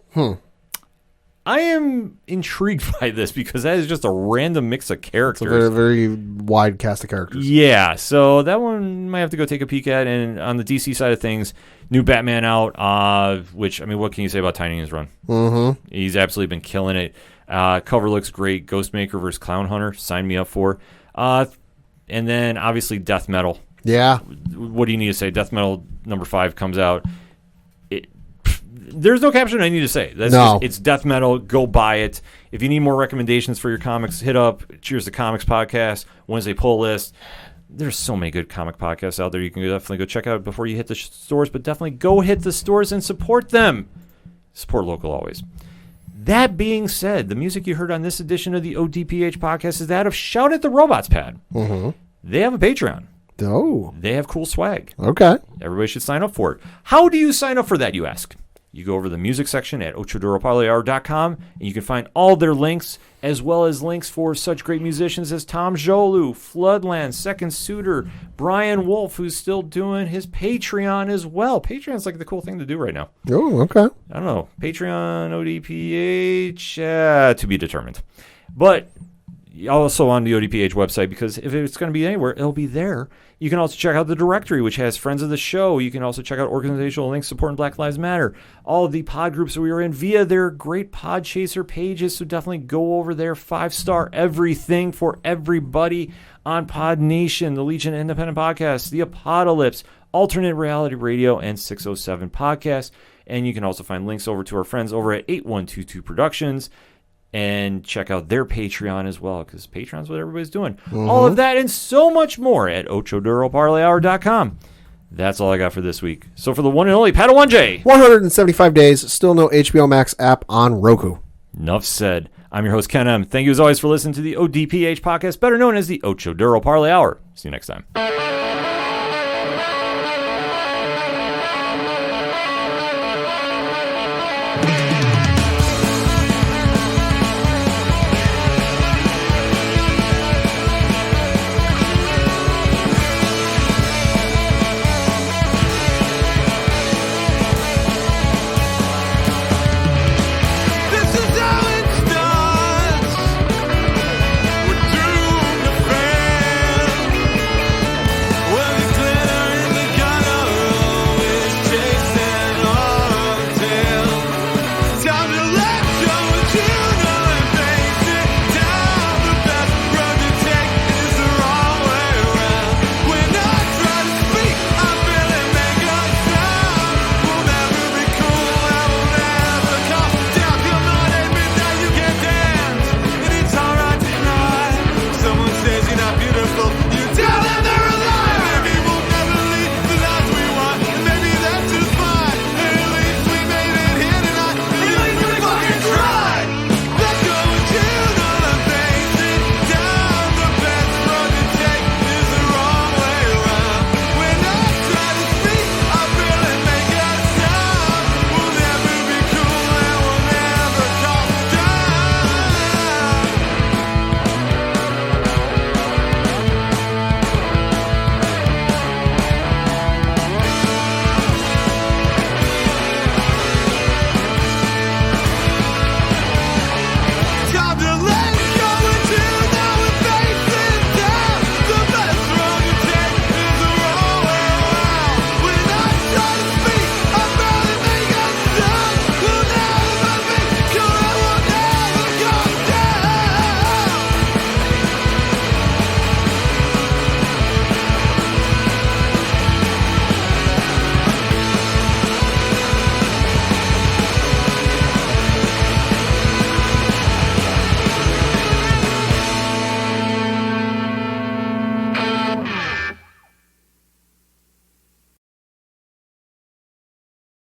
I am intrigued by this because that is just a random mix of characters. It's a very, very wide cast of characters. Yeah, so that one might have to go take a peek at. And on the DC side of things, new Batman out, which, I mean, what can you say about Tynion's run? Mm-hmm. He's absolutely been killing it. Cover looks great. Ghostmaker versus Clown Hunter, sign me up for. And then, obviously, Death Metal. Yeah. What do you need to say? Death Metal number 5 comes out. There's no caption I need to say. It's Death Metal. Go buy it. If you need more recommendations for your comics, hit up Cheers to Comics podcast, Wednesday Pull List. There's so many good comic podcasts out there. You can definitely go check out before you hit the stores, but definitely go hit the stores and support them. Support local always. That being said, the music you heard on this edition of the ODPH podcast is that of Shout at the Robots Pad. They have a Patreon. Oh. They have cool swag. Okay. Everybody should sign up for it. How do you sign up for that, you ask? You go over to the music section at ochoduroparlayhour.com, and you can find all their links, as well as links for such great musicians as Tom Jolu, Floodland, Second Suitor, Brian Wolf, who's still doing his Patreon as well. Patreon's like the cool thing to do right now. Oh, okay. I don't know. Patreon, ODPH, to be determined. But also on the ODPH website, because if it's going to be anywhere, it'll be there. You can also check out the directory, which has friends of the show. You can also check out organizational links supporting Black Lives Matter. All of the pod groups that we are in via their great Podchaser pages. So definitely go over there. 5-star everything for everybody on Pod Nation, the Legion Independent Podcast, the aPODalypse, Alternate Reality Radio, and 607 Podcast. And you can also find links over to our friends over at 8122 Productions. And check out their Patreon as well, because Patreon's what everybody's doing. All of that and so much more at ochoduroparlayhour.com. That's all I got for this week. So for the one and only Padawan J. 175 days, still no HBO Max app on Roku. Enough said. I'm your host, Ken M. Thank you as always for listening to the ODPH podcast, better known as the Ocho Duro Parlay Hour. See you next time.